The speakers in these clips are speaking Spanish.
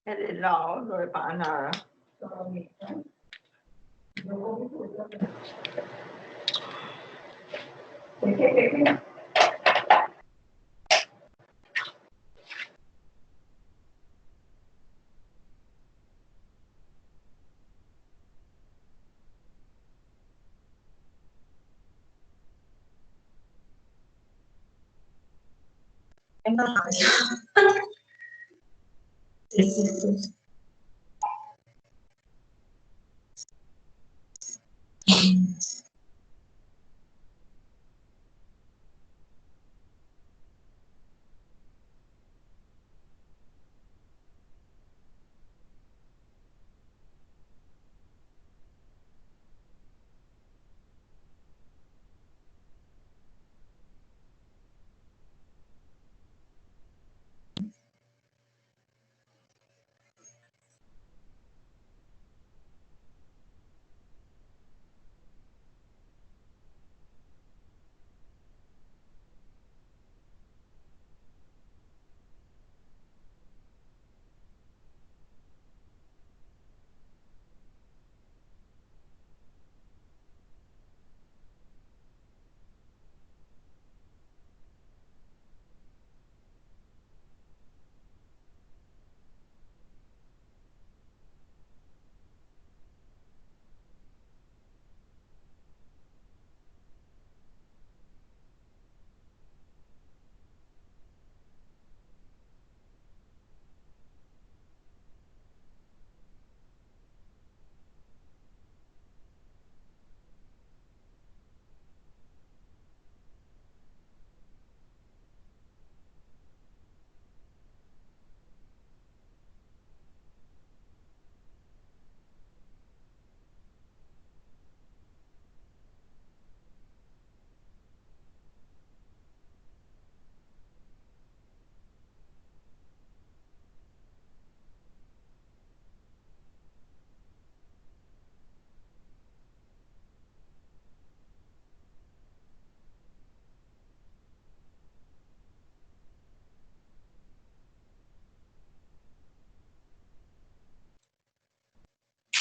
Cái để lò rồi bạn nào Em có hỏi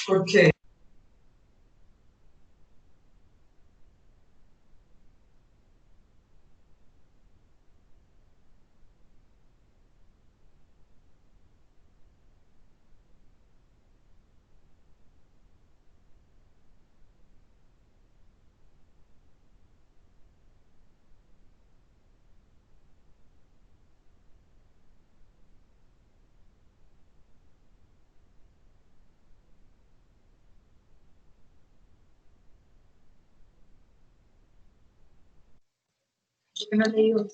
Porque no le digo.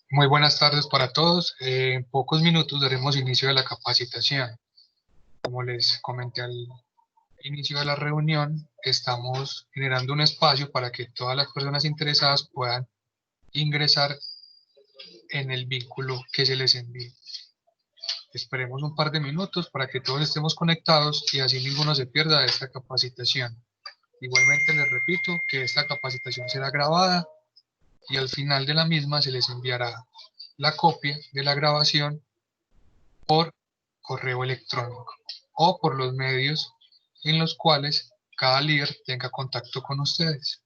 Muy buenas tardes para todos. En pocos minutos daremos inicio a la capacitación. Como les comenté al inicio de la reunión, estamos generando un espacio para que todas las personas interesadas puedan ingresar en el vínculo que se les envíe. Esperemos un par de minutos para que todos estemos conectados y así ninguno se pierda de esta capacitación. Igualmente les repito que esta capacitación será grabada y al final de la misma se les enviará la copia de la grabación por correo electrónico o por los medios en los cuales cada líder tenga contacto con ustedes.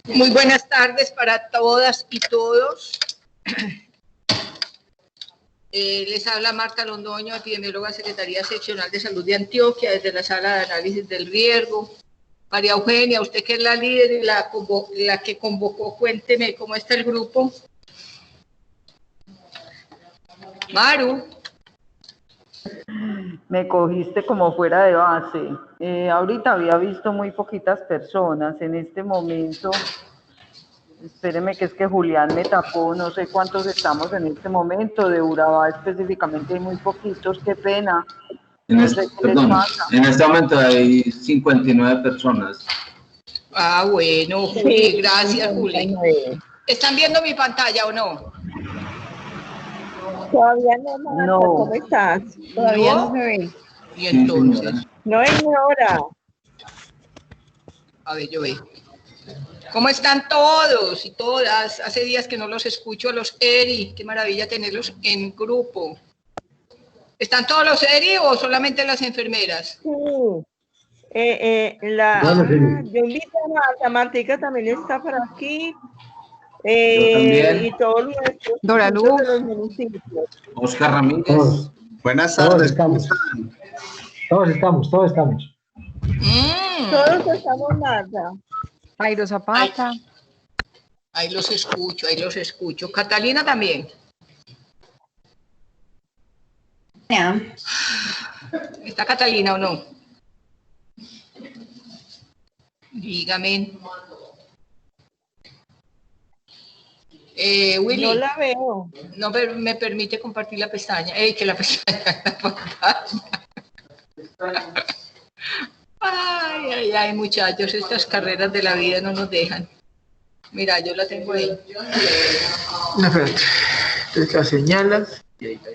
Muy buenas tardes para todas y todos. Les habla Marta Londoño, epidemióloga Secretaría Seccional de Salud de Antioquia, desde la Sala de Análisis del Riesgo. María Eugenia, usted que es la líder y la que convocó, cuénteme cómo está el grupo. Maru. Me cogiste como fuera de base. Ahorita había visto muy poquitas personas. En este momento, espéreme que es que Julián me tapó, no sé cuántos estamos en este momento. De Urabá específicamente hay muy poquitos, qué pena. No sé qué les pasa. En este momento hay 59 personas. Ah, bueno, Juli, gracias, Juli. ¿Están viendo mi pantalla o no? Todavía no, Marta, No. ¿cómo estás? Todavía no se ve. Y entonces, No es hora. a ver, yo veo. ¿Cómo están todos y todas? Hace días que no los escucho a los ERI. Qué maravilla tenerlos en grupo. ¿Están todos los ERI o solamente las enfermeras? Sí. Yo invito a Marta. Martica también está por aquí. Yo también. Y todos nuestros Dora Luz. de los municipios. Oscar Ramírez. Todos, Buenas todos tardes. estamos. Todos estamos. Todos estamos, Marta. Jairo Zapata. Ahí los escucho, ahí los escucho. Catalina también. ¿Está Catalina o no? Dígame. Willy. No la veo. No me permite compartir la pestaña. Que la pestaña en la pantalla. Ay, muchachos, estas carreras de la vida no nos dejan. Mira, yo la tengo ahí. No, espérate. Entonces la señalas y ahí está.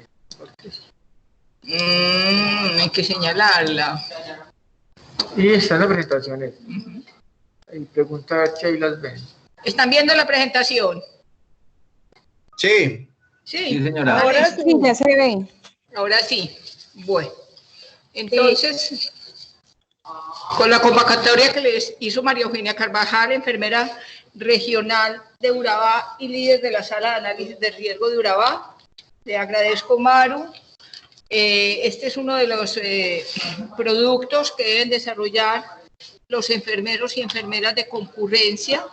Hay que señalarla. Y están las presentaciones. Ahí pregunta a ver si ahí las ven. ¿Están viendo la presentación? Sí. Sí, señora. Ahora Sí, ya se ve. Ahora sí. Bueno. Entonces, con la convocatoria que les hizo María Eugenia Carvajal, enfermera regional de Urabá y líder de la sala de análisis de riesgo de Urabá, le agradezco, Maru. Este es uno de los productos que deben desarrollar los enfermeros y enfermeras de concurrencia,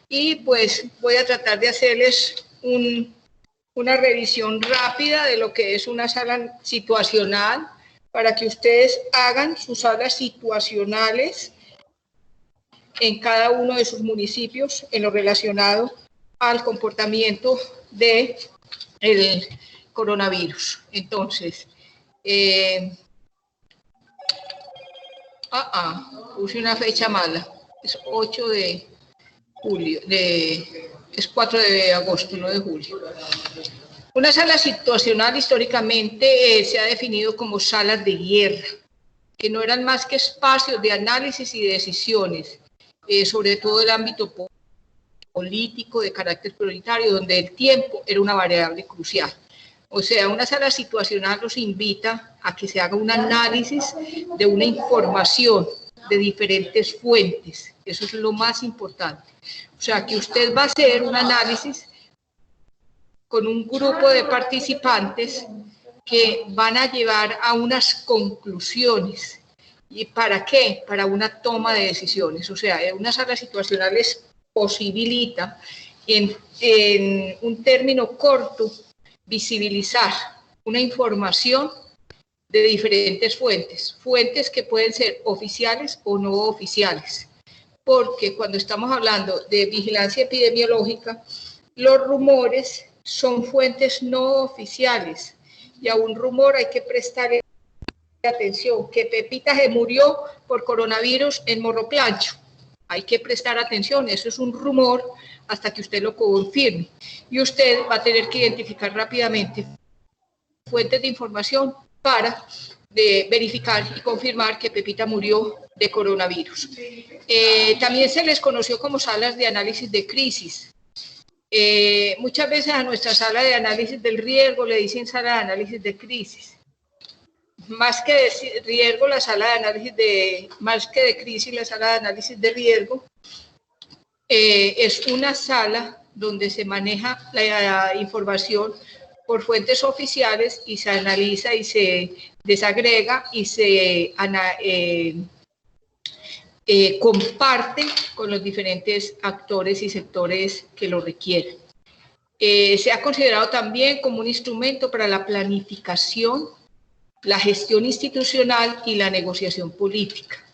y pues voy a tratar de hacerles una revisión rápida de lo que es una sala situacional para que ustedes hagan sus salas situacionales en cada uno de sus municipios en lo relacionado al comportamiento del coronavirus. Entonces, puse una fecha mala, es 8 de julio, es 4 de agosto, no de julio. Una sala situacional históricamente se ha definido como salas de guerra, que no eran más que espacios de análisis y de decisiones, sobre todo el ámbito político de carácter prioritario, donde el tiempo era una variable crucial. O sea, una sala situacional los invita a que se haga un análisis de una información de diferentes fuentes. Eso es lo más importante. O sea, que usted va a hacer un análisis con un grupo de participantes que van a llevar a unas conclusiones. ¿Y para qué? Para una toma de decisiones. O sea, una sala situacional les posibilita, en un término corto, visibilizar una información de diferentes fuentes que pueden ser oficiales o no oficiales, porque cuando estamos hablando de vigilancia epidemiológica, los rumores son fuentes no oficiales, y a un rumor hay que prestarle atención. Que Pepita se murió por coronavirus en Morro Plancho, hay que prestar atención, eso es un rumor hasta que usted lo confirme, y usted va a tener que identificar rápidamente fuentes de información para verificar y confirmar que Pepita murió de coronavirus. También se les conoció como salas de análisis de crisis. Muchas veces a nuestra sala de análisis del riesgo le dicen sala de análisis de crisis. Más que de riesgo, la sala de análisis más que de crisis, la sala de análisis de riesgo es una sala donde se maneja la información por fuentes oficiales y se analiza y se desagrega y se comparte con los diferentes actores y sectores que lo requieren. Se ha considerado también como un instrumento para la planificación, la gestión institucional y la negociación política.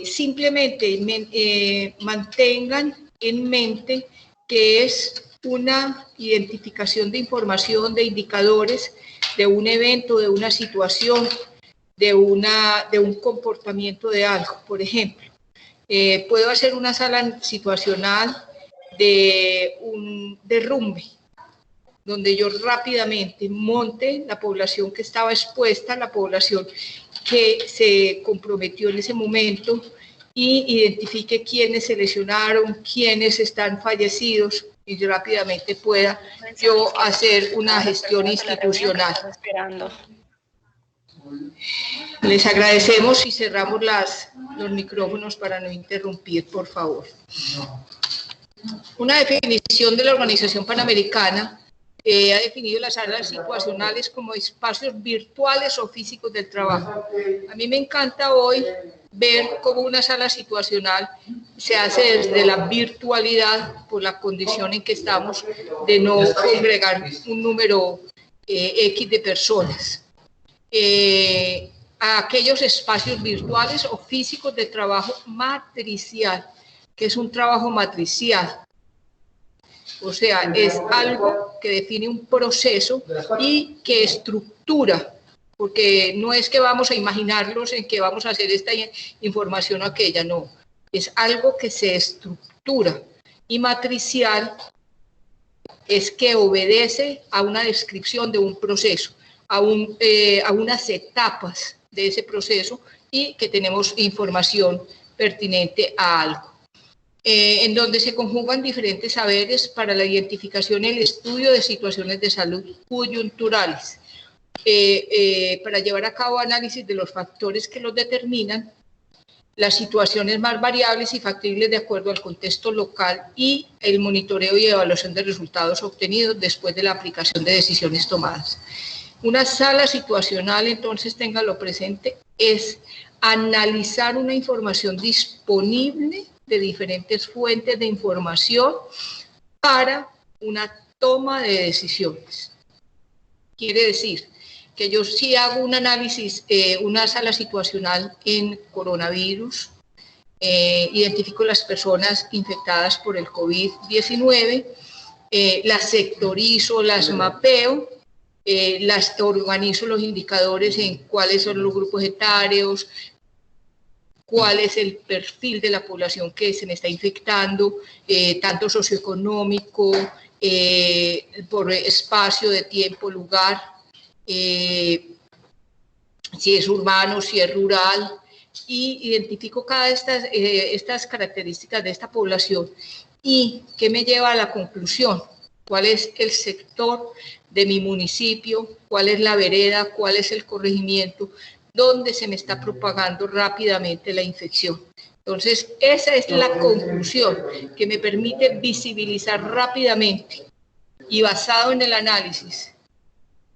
Simplemente mantengan en mente que es una identificación de información, de indicadores, de un evento, de una situación, de un comportamiento de algo. Por ejemplo, puedo hacer una sala situacional de un derrumbe, donde yo rápidamente monte la población que estaba expuesta, la población que se comprometió en ese momento, y identifique quiénes se lesionaron, quiénes están fallecidos, y rápidamente pueda yo hacer una gestión institucional. Les agradecemos y cerramos los micrófonos para no interrumpir, por favor. Una definición de la Organización Panamericana ha definido las salas situacionales como espacios virtuales o físicos del trabajo. A mí me encanta hoy ver cómo una sala situacional se hace desde la virtualidad por la condición en que estamos de no congregar un número X de personas. A aquellos espacios virtuales o físicos de trabajo matricial, que es un trabajo matricial. O sea, es algo que define un proceso y que estructura, porque no es que vamos a imaginarlos en que vamos a hacer esta información o aquella, no. Es algo que se estructura Y matricial es que obedece a una descripción de un proceso, a unas etapas de ese proceso y que tenemos información pertinente a algo. En donde se conjugan diferentes saberes para la identificación y el estudio de situaciones de salud coyunturales, para llevar a cabo análisis de los factores que los determinan, las situaciones más variables y factibles de acuerdo al contexto local y el monitoreo y evaluación de resultados obtenidos después de la aplicación de decisiones tomadas. Una sala situacional, entonces, téngalo presente, es analizar una información disponible de diferentes fuentes de información para una toma de decisiones. Quiere decir que yo sí hago un análisis, una sala situacional en coronavirus, identifico las personas infectadas por el COVID-19, las sectorizo, las mapeo, las organizo los indicadores en cuáles son los grupos etarios, cuál es el perfil de la población que se me está infectando, tanto socioeconómico, por espacio de tiempo, lugar, si es urbano, si es rural, y identifico cada estas características de esta población. ¿Y qué me lleva a la conclusión? ¿Cuál es el sector de mi municipio? ¿Cuál es la vereda? ¿Cuál es el corregimiento donde se me está propagando rápidamente la infección? Entonces, esa es la conclusión que me permite visibilizar rápidamente y basado en el análisis,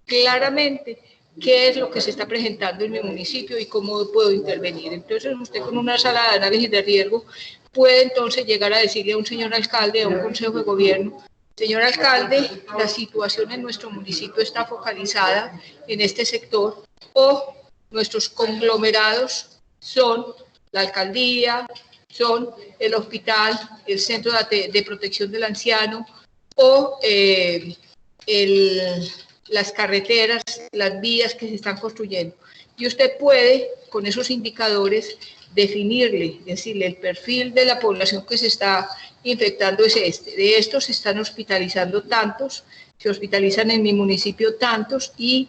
claramente, qué es lo que se está presentando en mi municipio y cómo puedo intervenir. Entonces, usted con una sala de análisis de riesgo puede entonces llegar a decirle a un señor alcalde, a un consejo de gobierno: señor alcalde, la situación en nuestro municipio está focalizada en este sector, o nuestros conglomerados son la alcaldía, son el hospital, el centro de protección del anciano, o las carreteras, las vías que se están construyendo. Y usted puede, con esos indicadores, definirle, decirle, el perfil de la población que se está infectando es este. De estos se están hospitalizando tantos, se hospitalizan en mi municipio tantos y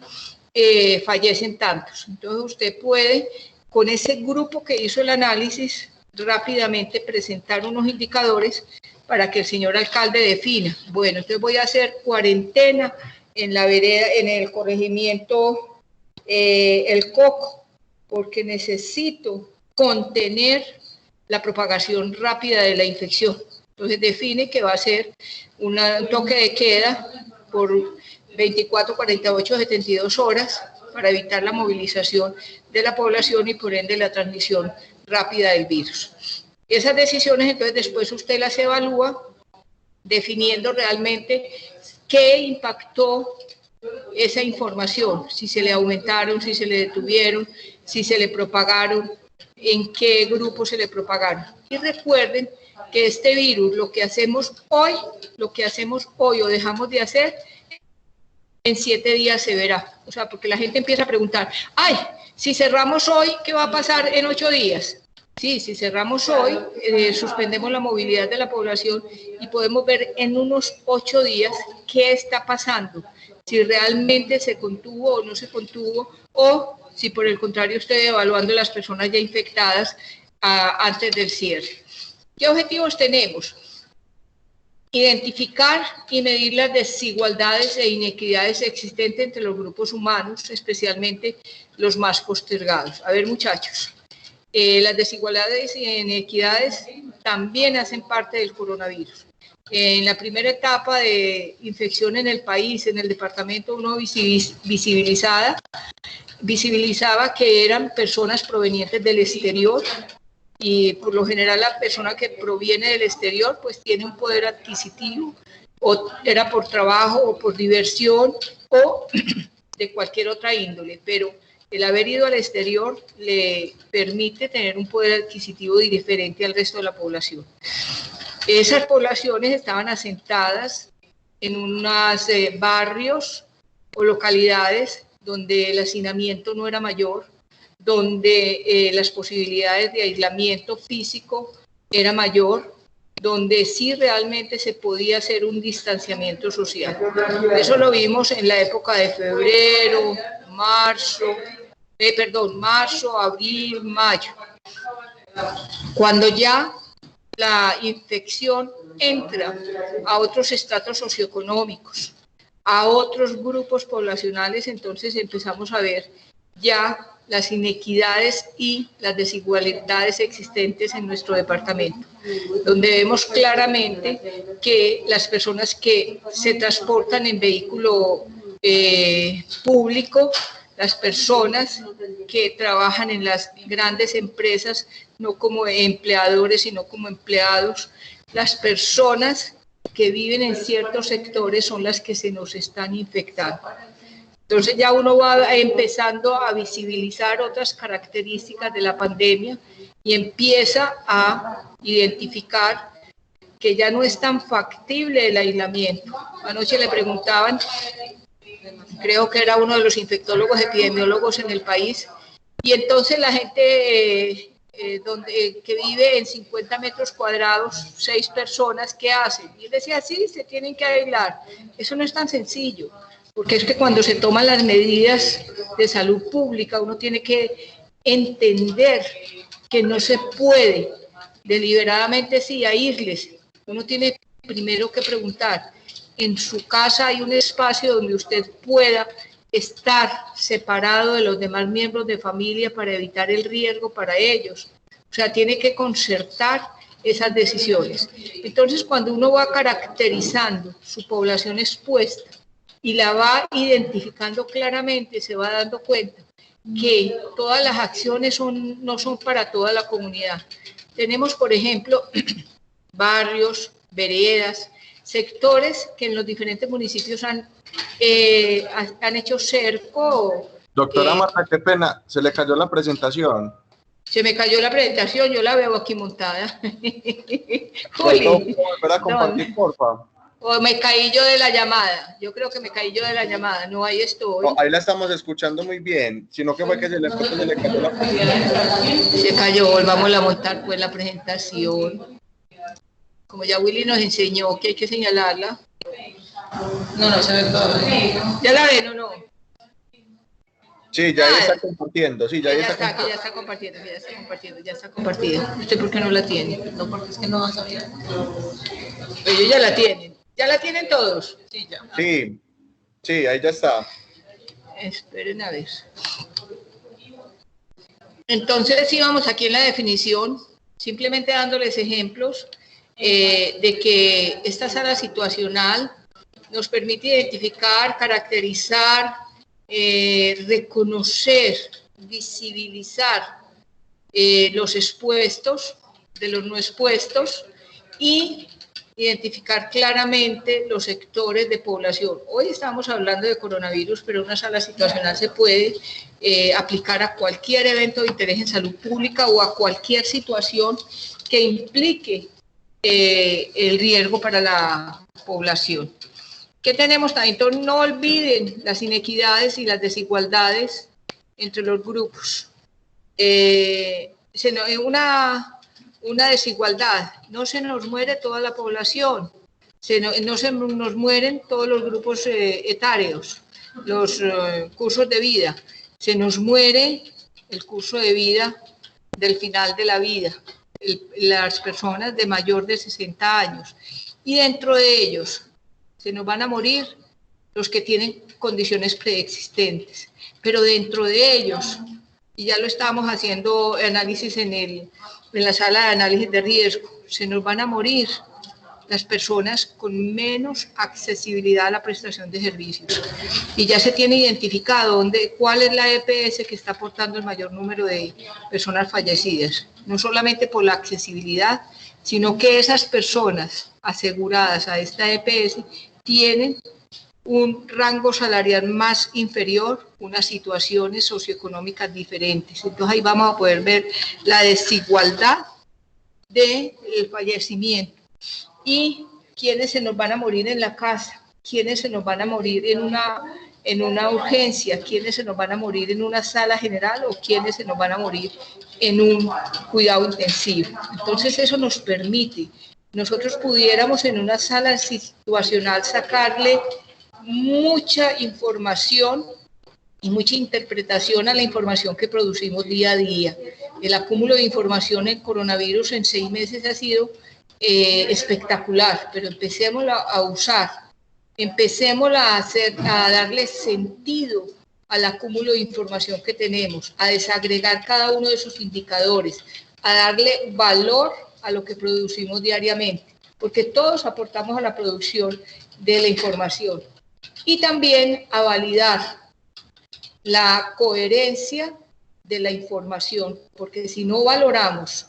fallecen tantos. Entonces usted puede, con ese grupo que hizo el análisis, rápidamente presentar unos indicadores para que el señor alcalde defina: bueno, entonces voy a hacer cuarentena en la vereda, en el corregimiento El Coco, porque necesito contener la propagación rápida de la infección. Entonces define que va a ser un toque de queda por 24, 48, 72 horas para evitar la movilización de la población y por ende la transmisión rápida del virus. Esas decisiones, entonces, después usted las evalúa definiendo realmente qué impactó esa información, si se le aumentaron, si se le detuvieron, si se le propagaron, en qué grupo se le propagaron. Y recuerden que este virus, lo que hacemos hoy o dejamos de hacer, en 7 días se verá. O sea, porque la gente empieza a preguntar: ay, si cerramos hoy, ¿qué va a pasar en 8 días? Sí, si cerramos hoy, suspendemos la movilidad de la población y podemos ver en unos 8 días qué está pasando, si realmente se contuvo o no se contuvo, o si por el contrario estoy evaluando las personas ya infectadas antes del cierre. ¿Qué objetivos tenemos? Identificar y medir las desigualdades e inequidades existentes entre los grupos humanos, especialmente los más postergados. A ver, muchachos, las desigualdades y inequidades también hacen parte del coronavirus. En la primera etapa de infección en el país, en el departamento, uno visibilizaba que eran personas provenientes del exterior, y por lo general la persona que proviene del exterior pues tiene un poder adquisitivo, o era por trabajo o por diversión o de cualquier otra índole, pero el haber ido al exterior le permite tener un poder adquisitivo diferente al resto de la población. Esas poblaciones estaban asentadas en unos barrios o localidades donde el hacinamiento no era mayor, donde las posibilidades de aislamiento físico era mayor, donde sí realmente se podía hacer un distanciamiento social. Eso lo vimos en la época de febrero, marzo, abril, mayo, cuando ya la infección entra a otros estratos socioeconómicos, a otros grupos poblacionales, entonces empezamos a ver ya las inequidades y las desigualdades existentes en nuestro departamento, donde vemos claramente que las personas que se transportan en vehículo público, las personas que trabajan en las grandes empresas, no como empleadores, sino como empleados, las personas que viven en ciertos sectores son las que se nos están infectando. Entonces ya uno va empezando a visibilizar otras características de la pandemia y empieza a identificar que ya no es tan factible el aislamiento. Anoche le preguntaban, creo que era uno de los infectólogos epidemiólogos en el país, y entonces la gente que vive en 50 metros cuadrados, 6 personas, ¿qué hacen? Y él decía, sí, se tienen que aislar. Eso no es tan sencillo, porque es que cuando se toman las medidas de salud pública, uno tiene que entender que no se puede deliberadamente sí aíslese. Uno tiene primero que preguntar, en su casa hay un espacio donde usted pueda estar separado de los demás miembros de familia para evitar el riesgo para ellos. O sea, tiene que concertar esas decisiones. Entonces, cuando uno va caracterizando su población expuesta y la va identificando claramente, se va dando cuenta que todas las acciones no son para toda la comunidad. Tenemos, por ejemplo, barrios, veredas, sectores que en los diferentes municipios han hecho cerco. Doctora Marta, qué pena, se le cayó la presentación. Se me cayó la presentación, yo la veo aquí montada. Juli, ¿puedo volver a compartir, por favor? O me caí yo de la llamada. Yo creo que me caí yo de la llamada. No, ahí estoy. No, ahí la estamos escuchando muy bien, sino que fue que se le cayó la presentación. Se cayó, volvamos a montar pues la presentación. Como ya Willy nos enseñó que hay que señalarla. No se ve todo. ¿Ya la ven o no? Sí, ya está compartiendo. Sí, ya está compartiendo. ¿Usted por qué no la tiene? No, porque es que no sabía. Ellos ya la tienen. ¿Ya la tienen todos? Sí, ya. Sí, ahí ya está. Esperen a ver. Entonces íbamos aquí en la definición, simplemente dándoles ejemplos de que esta sala situacional nos permite identificar, caracterizar, reconocer, visibilizar los expuestos de los no expuestos y identificar claramente los sectores de población. Hoy estamos hablando de coronavirus, pero una sala situacional se puede aplicar a cualquier evento de interés en salud pública o a cualquier situación que implique el riesgo para la población. ¿Qué tenemos también? Entonces, no olviden las inequidades y las desigualdades entre los grupos. Una desigualdad, no se nos muere toda la población, no se nos mueren todos los grupos etarios, los cursos de vida, se nos muere el curso de vida del final de la vida, las personas de mayor de 60 años, y dentro de ellos se nos van a morir los que tienen condiciones preexistentes, pero dentro de ellos, y ya lo estamos haciendo análisis en la sala de análisis de riesgo, se nos van a morir las personas con menos accesibilidad a la prestación de servicios. Y ya se tiene identificado cuál es la EPS que está aportando el mayor número de personas fallecidas, no solamente por la accesibilidad, sino que esas personas aseguradas a esta EPS tienen un rango salarial más inferior, unas situaciones socioeconómicas diferentes. Entonces ahí vamos a poder ver la desigualdad del fallecimiento y quiénes se nos van a morir en la casa, quiénes se nos van a morir en una urgencia, quiénes se nos van a morir en una sala general o quiénes se nos van a morir en un cuidado intensivo. Entonces eso nos permite nosotros pudiéramos en una sala situacional sacarle mucha información y mucha interpretación a la información que producimos día a día. El acúmulo de información en coronavirus en 6 meses ha sido espectacular, pero empecemos a usar, empecemos a darle sentido al acúmulo de información que tenemos, a desagregar cada uno de sus indicadores, a darle valor a lo que producimos diariamente, porque todos aportamos a la producción de la información. Y también a validar la coherencia de la información, porque si no valoramos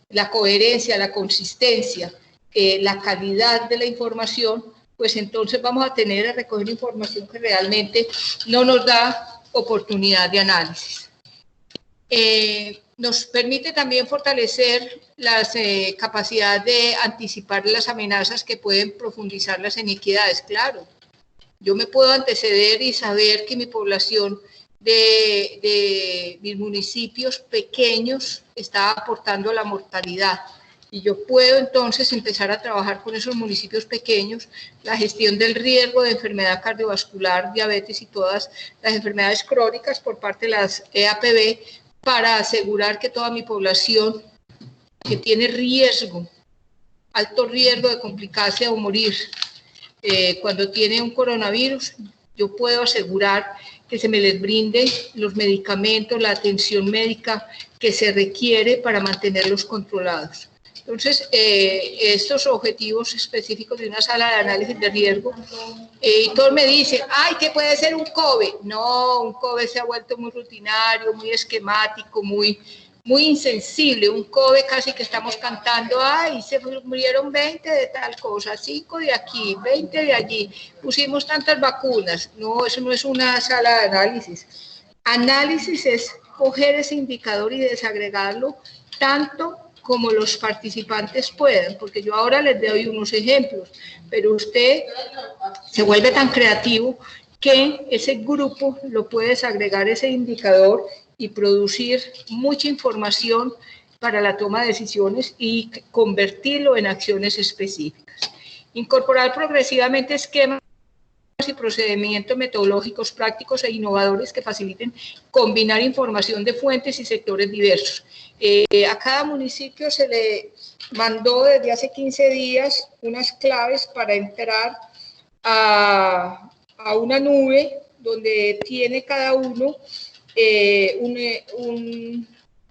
la coherencia, la consistencia, la calidad de la información, pues entonces vamos a tener a recoger información que realmente no nos da oportunidad de análisis. Nos permite también fortalecer la capacidad de anticipar las amenazas que pueden profundizar las inequidades. Claro, yo me puedo anteceder y saber que mi población de mis municipios pequeños está aportando a la mortalidad. Y yo puedo entonces empezar a trabajar con esos municipios pequeños, la gestión del riesgo de enfermedad cardiovascular, diabetes y todas las enfermedades crónicas por parte de las EAPB, para asegurar que toda mi población que tiene riesgo, alto riesgo de complicarse o morir cuando tiene un coronavirus, yo puedo asegurar que se me les brinde los medicamentos, la atención médica que se requiere para mantenerlos controlados. Entonces, estos objetivos específicos de una sala de análisis de riesgo, y todos me dicen, ay, ¿qué puede ser un COBE? No, un COBE se ha vuelto muy rutinario, muy esquemático, muy insensible. Un COBE casi que estamos cantando, ay, se murieron 20 de tal cosa, 5 de aquí, 20 de allí, pusimos tantas vacunas. No, eso no es una sala de análisis. Análisis es coger ese indicador y desagregarlo tanto como los participantes puedan, porque yo ahora les doy unos ejemplos, pero usted se vuelve tan creativo que ese grupo lo puede desagregar ese indicador y producir mucha información para la toma de decisiones y convertirlo en acciones específicas. Incorporar progresivamente esquemas y procedimientos metodológicos prácticos e innovadores que faciliten combinar información de fuentes y sectores diversos. A cada municipio se le mandó desde hace 15 días unas claves para entrar a una nube donde tiene cada uno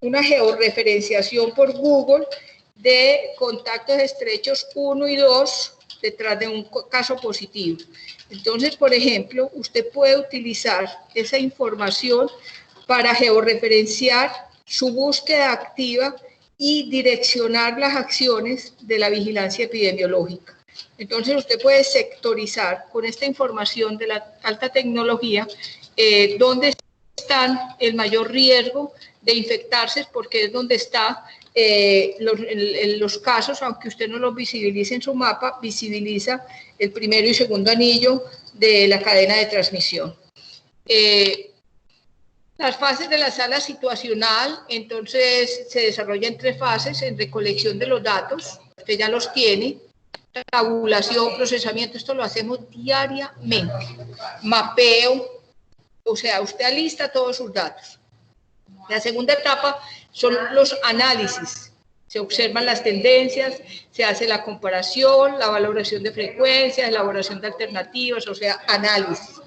una georreferenciación por Google de contactos estrechos 1 y 2 detrás de un caso positivo. Entonces, por ejemplo, usted puede utilizar esa información para georreferenciar su búsqueda activa y direccionar las acciones de la vigilancia epidemiológica. Entonces, usted puede sectorizar con esta información de la alta tecnología dónde están el mayor riesgo de infectarse, porque es donde está los casos, aunque usted no los visibilice en su mapa, visibiliza el primero y segundo anillo de la cadena de transmisión. Las fases de la sala situacional, entonces, se desarrollan en 3 fases: en recolección de los datos, usted ya los tiene, tabulación, procesamiento, esto lo hacemos diariamente, mapeo, o sea, usted alista todos sus datos. La segunda etapa son los análisis. Se observan las tendencias, se hace la comparación, la valoración de frecuencias, elaboración de alternativas, o sea, análisis.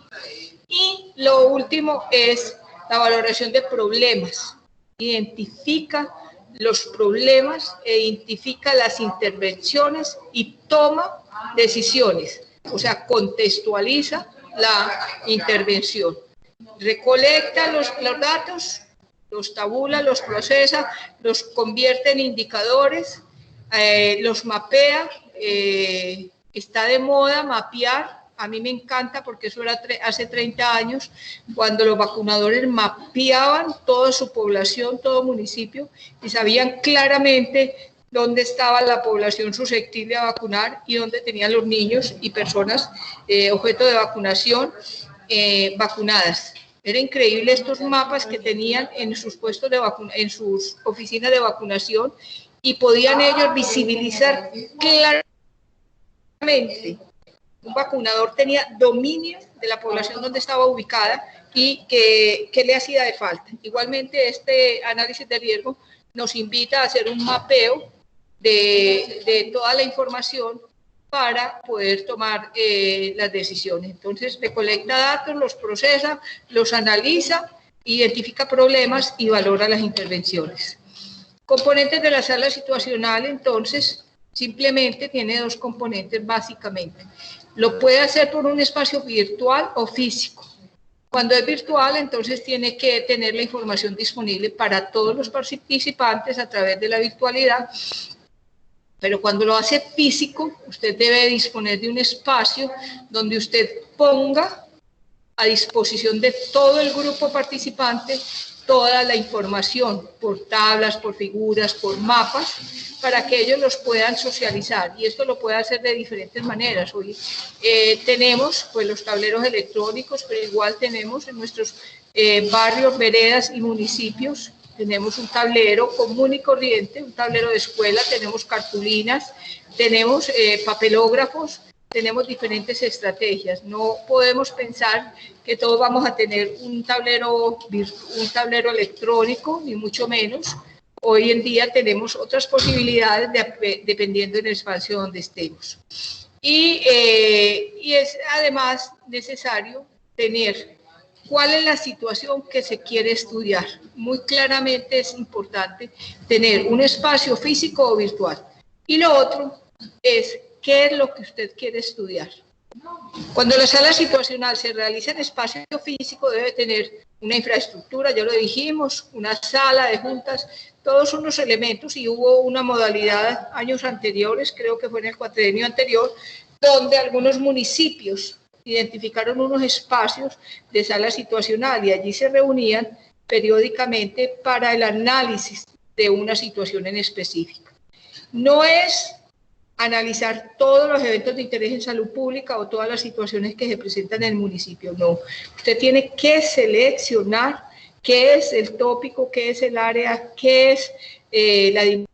Y lo último es la valoración de problemas. Identifica los problemas, identifica las intervenciones y toma decisiones, o sea, contextualiza la intervención. Recolecta los datos, los tabula, los procesa, los convierte en indicadores, los mapea. Está de moda mapear. A mí me encanta porque eso era hace 30 años, cuando los vacunadores mapeaban toda su población, todo municipio, y sabían claramente dónde estaba la población susceptible a vacunar y dónde tenían los niños y personas objeto de vacunación vacunadas. Era increíble estos mapas que tenían en sus puestos de en sus oficinas de vacunación, y podían ellos visibilizar claramente. Un vacunador tenía dominio de la población donde estaba ubicada y qué le hacía de falta. Igualmente, este análisis de riesgo nos invita a hacer un mapeo de toda la información para poder tomar las decisiones. Entonces, recolecta datos, los procesa, los analiza, identifica problemas y valora las intervenciones. Componentes de la sala situacional, entonces, simplemente tiene dos componentes básicamente. Lo puede hacer por un espacio virtual o físico. Cuando es virtual, entonces tiene que tener la información disponible para todos los participantes a través de la virtualidad. Pero cuando lo hace físico, usted debe disponer de un espacio donde usted ponga a disposición de todo el grupo participante toda la información, por tablas, por figuras, por mapas, para que ellos los puedan socializar. Y esto lo puede hacer de diferentes maneras. Hoy tenemos pues, los tableros electrónicos, pero igual tenemos en nuestros barrios, veredas y municipios, tenemos un tablero común y corriente, un tablero de escuela, tenemos cartulinas, tenemos papelógrafos, tenemos diferentes estrategias. No podemos pensar que todos vamos a tener un tablero electrónico, ni mucho menos. Hoy en día tenemos otras posibilidades dependiendo del espacio donde estemos. Y es además necesario tener cuál es la situación que se quiere estudiar. Muy claramente es importante tener un espacio físico o virtual. Y lo otro es qué es lo que usted quiere estudiar. Cuando la sala situacional se realiza en espacio físico, debe tener una infraestructura, ya lo dijimos, una sala de juntas, todos unos elementos, y hubo una modalidad años anteriores, creo que fue en el cuatrienio anterior, donde algunos municipios identificaron unos espacios de sala situacional y allí se reunían periódicamente para el análisis de una situación en específico. No es analizar todos los eventos de interés en salud pública o todas las situaciones que se presentan en el municipio, no. Usted tiene que seleccionar qué es el tópico, qué es el área, qué es la dimensión,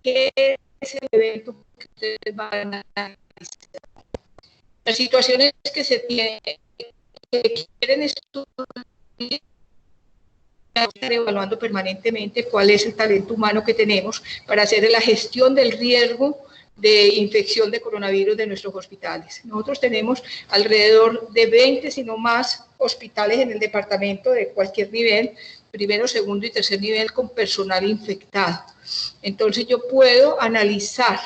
qué es el evento que ustedes van a analizar. Las situaciones que se tienen, que quieren estudiar, estar evaluando permanentemente cuál es el talento humano que tenemos para hacer la gestión del riesgo de infección de coronavirus de nuestros hospitales. Nosotros tenemos alrededor de 20, si no más, hospitales en el departamento de cualquier nivel, primero, segundo y tercer nivel, con personal infectado. Entonces yo puedo analizar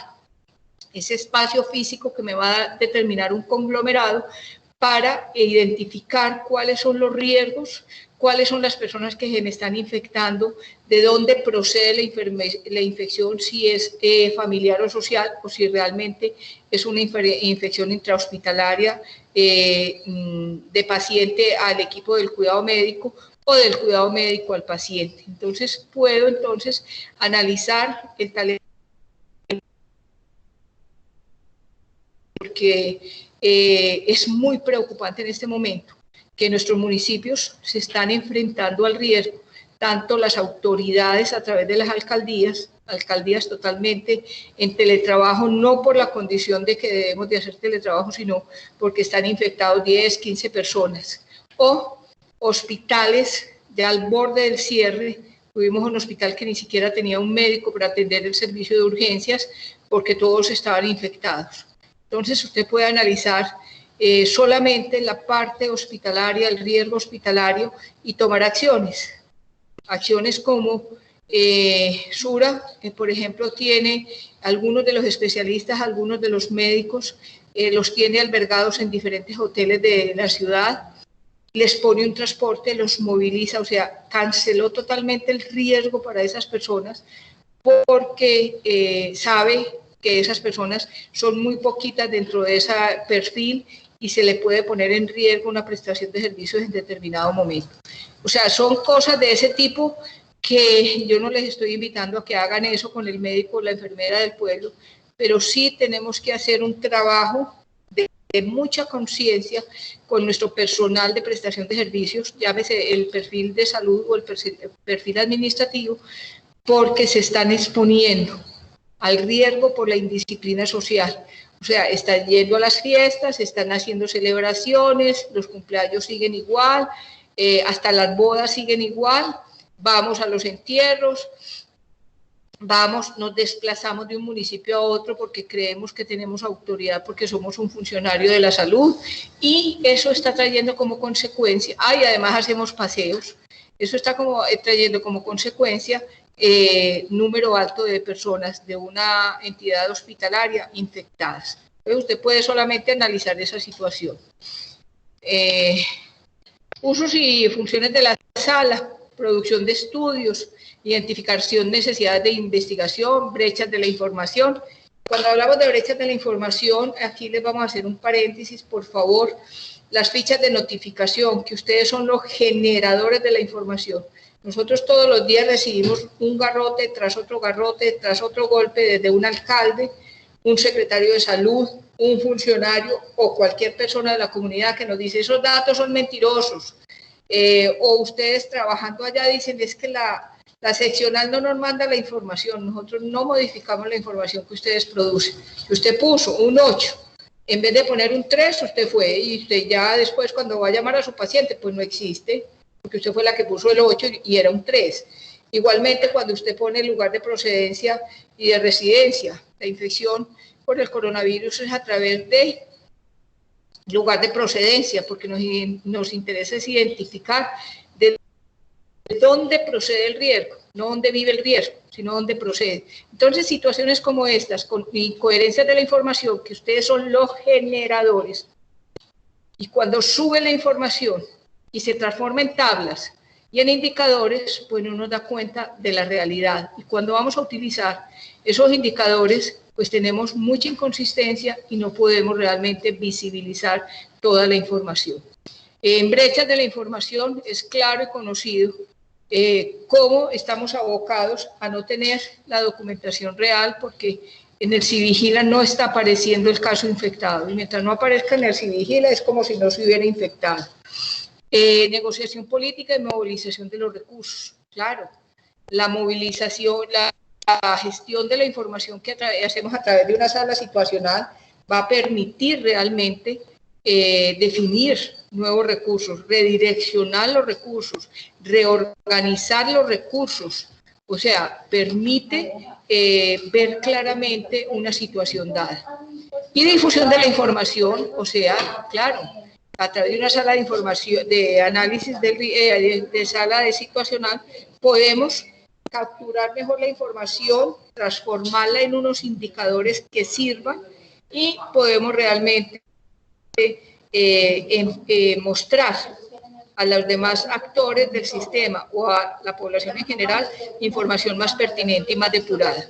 ese espacio físico que me va a determinar un conglomerado para identificar cuáles son los riesgos, cuáles son las personas que se me están infectando, de dónde procede la infección, si es familiar o social, o si realmente es una infección intrahospitalaria de paciente al equipo del cuidado médico o del cuidado médico al paciente. Entonces, puedo analizar el talento, porque es muy preocupante en este momento que nuestros municipios se están enfrentando al riesgo, tanto las autoridades a través de las alcaldías totalmente en teletrabajo, no por la condición de que debemos de hacer teletrabajo, sino porque están infectados 10, 15 personas, o hospitales ya al borde del cierre. Tuvimos un hospital que ni siquiera tenía un médico para atender el servicio de urgencias porque todos estaban infectados. Entonces usted puede analizar solamente la parte hospitalaria, el riesgo hospitalario, y tomar acciones. Acciones como Sura, por ejemplo, tiene algunos de los especialistas, algunos de los médicos, los tiene albergados en diferentes hoteles de la ciudad, les pone un transporte, los moviliza, o sea, canceló totalmente el riesgo para esas personas porque sabe que esas personas son muy poquitas dentro de ese perfil y se le puede poner en riesgo una prestación de servicios en determinado momento. O sea, son cosas de ese tipo que yo no les estoy invitando a que hagan eso con el médico o la enfermera del pueblo, pero sí tenemos que hacer un trabajo de mucha conciencia con nuestro personal de prestación de servicios, llámese el perfil de salud o el perfil administrativo, porque se están exponiendo al riesgo por la indisciplina social. O sea, están yendo a las fiestas, están haciendo celebraciones, los cumpleaños siguen igual, hasta las bodas siguen igual, vamos a los entierros, nos desplazamos de un municipio a otro porque creemos que tenemos autoridad, porque somos un funcionario de la salud, y eso está trayendo como consecuencia, y además hacemos paseos, eso está trayendo como consecuencia número alto de personas de una entidad hospitalaria infectadas. Entonces usted puede solamente analizar esa situación. Usos y funciones de la sala, producción de estudios, identificación, necesidades de investigación, brechas de la información. Cuando hablamos de brechas de la información, aquí les vamos a hacer un paréntesis, por favor. Las fichas de notificación, que ustedes son los generadores de la información. Nosotros todos los días recibimos un garrote tras otro golpe desde un alcalde, un secretario de salud, un funcionario o cualquier persona de la comunidad que nos dice esos datos son mentirosos. O ustedes trabajando allá dicen es que la seccional no nos manda la información, nosotros no modificamos la información que ustedes producen. Si usted puso un 8, en vez de poner un 3, usted fue y usted ya después cuando va a llamar a su paciente, pues no existe, porque usted fue la que puso el 8 y era un 3. Igualmente cuando usted pone el lugar de procedencia y de residencia, la infección por el coronavirus es a través de lugar de procedencia, porque nos interesa es identificar de dónde procede el riesgo, no dónde vive el riesgo, sino dónde procede. Entonces, situaciones como estas, con incoherencias de la información, que ustedes son los generadores, y cuando sube la información y se transforma en tablas y en indicadores, pues no nos da cuenta de la realidad. Y cuando vamos a utilizar esos indicadores, pues tenemos mucha inconsistencia y no podemos realmente visibilizar toda la información. En brechas de la información es claro y conocido cómo estamos abocados a no tener la documentación real, porque en el Civigila no está apareciendo el caso infectado, y mientras no aparezca en el Civigila es como si no se hubiera infectado. Negociación política y movilización de los recursos. Claro, la movilización, la gestión de la información que hacemos a través de una sala situacional va a permitir realmente definir nuevos recursos, redireccionar los recursos, reorganizar los recursos, o sea, permite ver claramente una situación dada. Y difusión de la información, o sea, claro, a través de una sala de información, de análisis de sala de situacional, podemos capturar mejor la información, transformarla en unos indicadores que sirvan y podemos realmente mostrar a los demás actores del sistema o a la población en general información más pertinente y más depurada.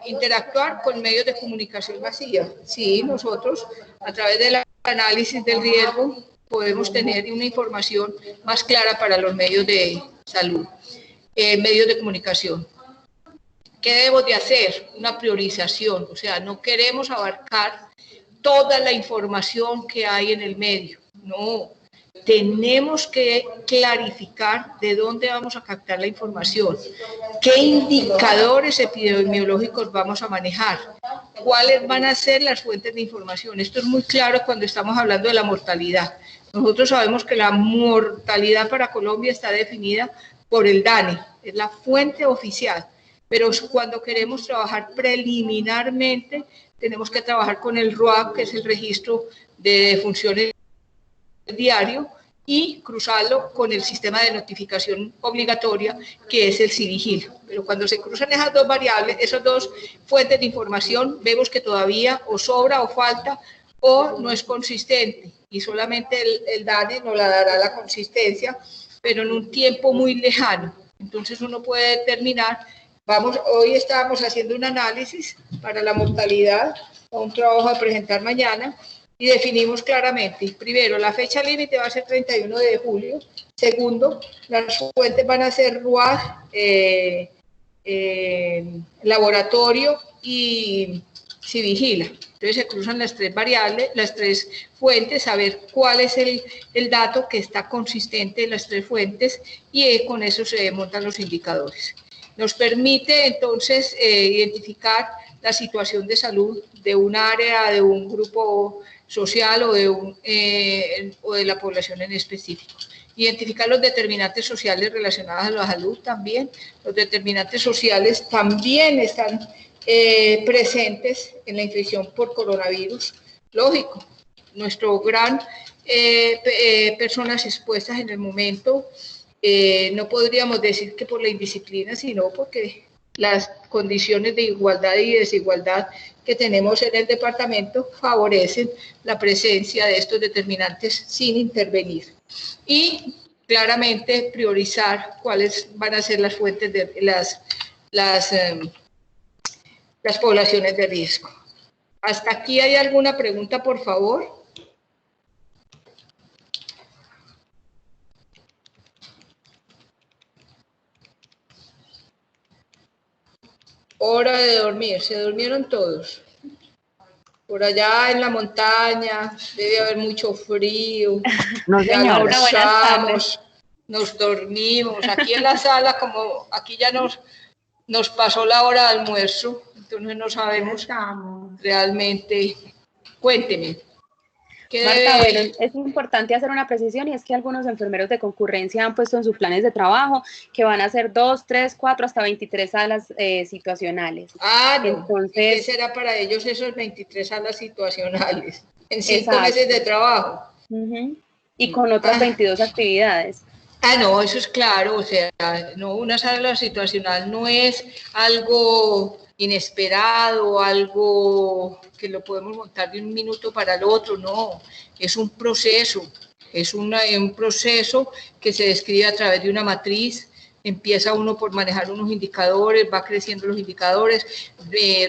Interactuar con medios de comunicación masiva. Sí, nosotros a través del análisis del riesgo podemos tener una información más clara para los medios de salud, medios de comunicación. ¿Qué debemos de hacer? Una priorización, o sea, no queremos abarcar toda la información que hay en el medio, no. Tenemos que clarificar de dónde vamos a captar la información, qué indicadores epidemiológicos vamos a manejar, cuáles van a ser las fuentes de información. Esto es muy claro cuando estamos hablando de la mortalidad. Nosotros sabemos que la mortalidad para Colombia está definida por el DANE, es la fuente oficial, pero cuando queremos trabajar preliminarmente, tenemos que trabajar con el RUAP, que es el registro de defunciones diario, y cruzarlo con el sistema de notificación obligatoria, que es el Civigila. Pero cuando se cruzan esas dos variables, esas dos fuentes de información, vemos que todavía o sobra o falta o no es consistente, y solamente el DANE nos la dará la consistencia, pero en un tiempo muy lejano. Entonces uno puede determinar, hoy estábamos haciendo un análisis para la mortalidad, un trabajo a presentar mañana, y definimos claramente, primero, la fecha límite va a ser 31 de julio, segundo, las fuentes van a ser RUAG, laboratorio y Civigila. Entonces se cruzan las tres variables, las tres fuentes, saber cuál es el dato que está consistente en las tres fuentes y con eso se montan los indicadores. Nos permite entonces identificar la situación de salud de un área, de un grupo social o de la población en específico. Identificar los determinantes sociales relacionados a la salud también. Los determinantes sociales también están presentes en la infección por coronavirus. Lógico, nuestro gran personas expuestas en el momento, no podríamos decir que por la indisciplina, sino porque las condiciones de igualdad y desigualdad que tenemos en el departamento favorecen la presencia de estos determinantes sin intervenir. Y claramente priorizar cuáles van a ser las fuentes de las poblaciones de riesgo. ¿Hasta aquí hay alguna pregunta, por favor? Hora de dormir, se durmieron todos. Por allá en la montaña debe haber mucho frío. No, ya señora. almorzamos, nos dormimos. Aquí en la sala, como aquí ya nos pasó la hora de almuerzo, entonces no sabemos realmente. Cuénteme. Marta, bueno, es importante hacer una precisión y es que algunos enfermeros de concurrencia han puesto en sus planes de trabajo que van a hacer 2, 3, 4, hasta 23 salas situacionales. Ah, no. Entonces, ¿Qué será para ellos esos 23 salas situacionales? En 5 meses de trabajo. Y con otras 22 actividades. Ah, no, eso es claro, o sea, no, una sala situacional no es algo inesperado, algo que lo podemos montar de un minuto para el otro, no, es un proceso, es un proceso que se describe a través de una matriz. Empieza uno por manejar unos indicadores, va creciendo los indicadores,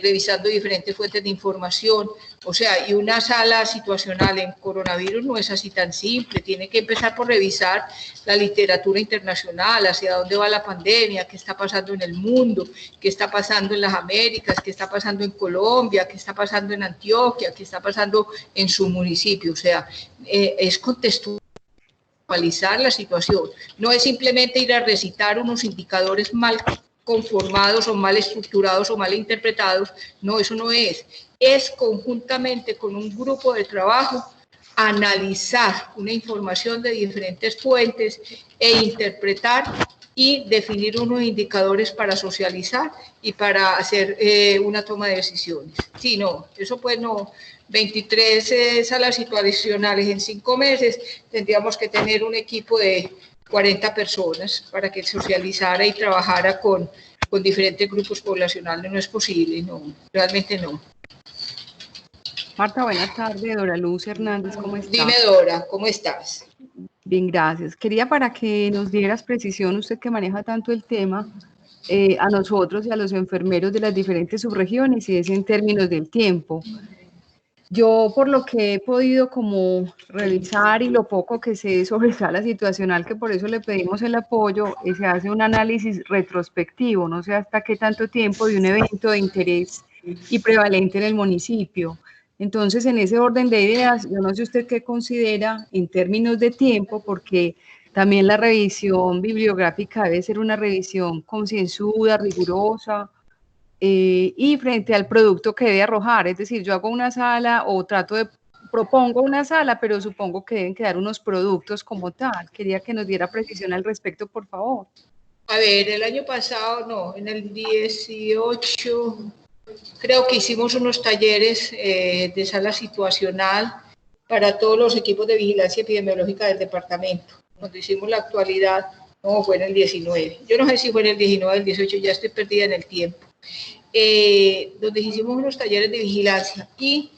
revisando diferentes fuentes de información. O sea, y una sala situacional en coronavirus no es así tan simple. Tiene que empezar por revisar la literatura internacional, hacia dónde va la pandemia, qué está pasando en el mundo, qué está pasando en las Américas, qué está pasando en Colombia, qué está pasando en Antioquia, qué está pasando en su municipio. O sea, es contextualizar la situación, no es simplemente ir a recitar unos indicadores mal conformados o mal estructurados o mal interpretados, no, eso no es conjuntamente con un grupo de trabajo analizar una información de diferentes fuentes e interpretar y definir unos indicadores para socializar y para hacer una toma de decisiones. Sí, no, eso pues no. 23 salas situacionales en 5 meses, tendríamos que tener un equipo de 40 personas para que socializara y trabajara con diferentes grupos poblacionales. No es posible, no, realmente no. Marta, buenas tardes. Dora Luz Hernández, ¿cómo estás? Dime, Dora, ¿cómo estás? Bien, gracias. Quería para que nos dieras precisión, usted que maneja tanto el tema, a nosotros y a los enfermeros de las diferentes subregiones, y es en términos del tiempo. Yo, por lo que he podido como revisar y lo poco que sé sobre sala situacional, que por eso le pedimos el apoyo, se hace un análisis retrospectivo, no sé hasta qué tanto tiempo de un evento de interés y prevalente en el municipio. Entonces, en ese orden de ideas, yo no sé usted qué considera en términos de tiempo, porque también la revisión bibliográfica debe ser una revisión concienzuda, rigurosa, y frente al producto que debe arrojar. Es decir, yo hago una sala o propongo una sala, pero supongo que deben quedar unos productos como tal. Quería que nos diera precisión al respecto, por favor. A ver, el año pasado, no, en el 18, creo que hicimos unos talleres de sala situacional para todos los equipos de vigilancia epidemiológica del departamento. Cuando hicimos la actualidad, no, fue en el 19. Yo no sé si fue en el 19 o el 18, ya estoy perdida en el tiempo. Donde hicimos unos talleres de vigilancia y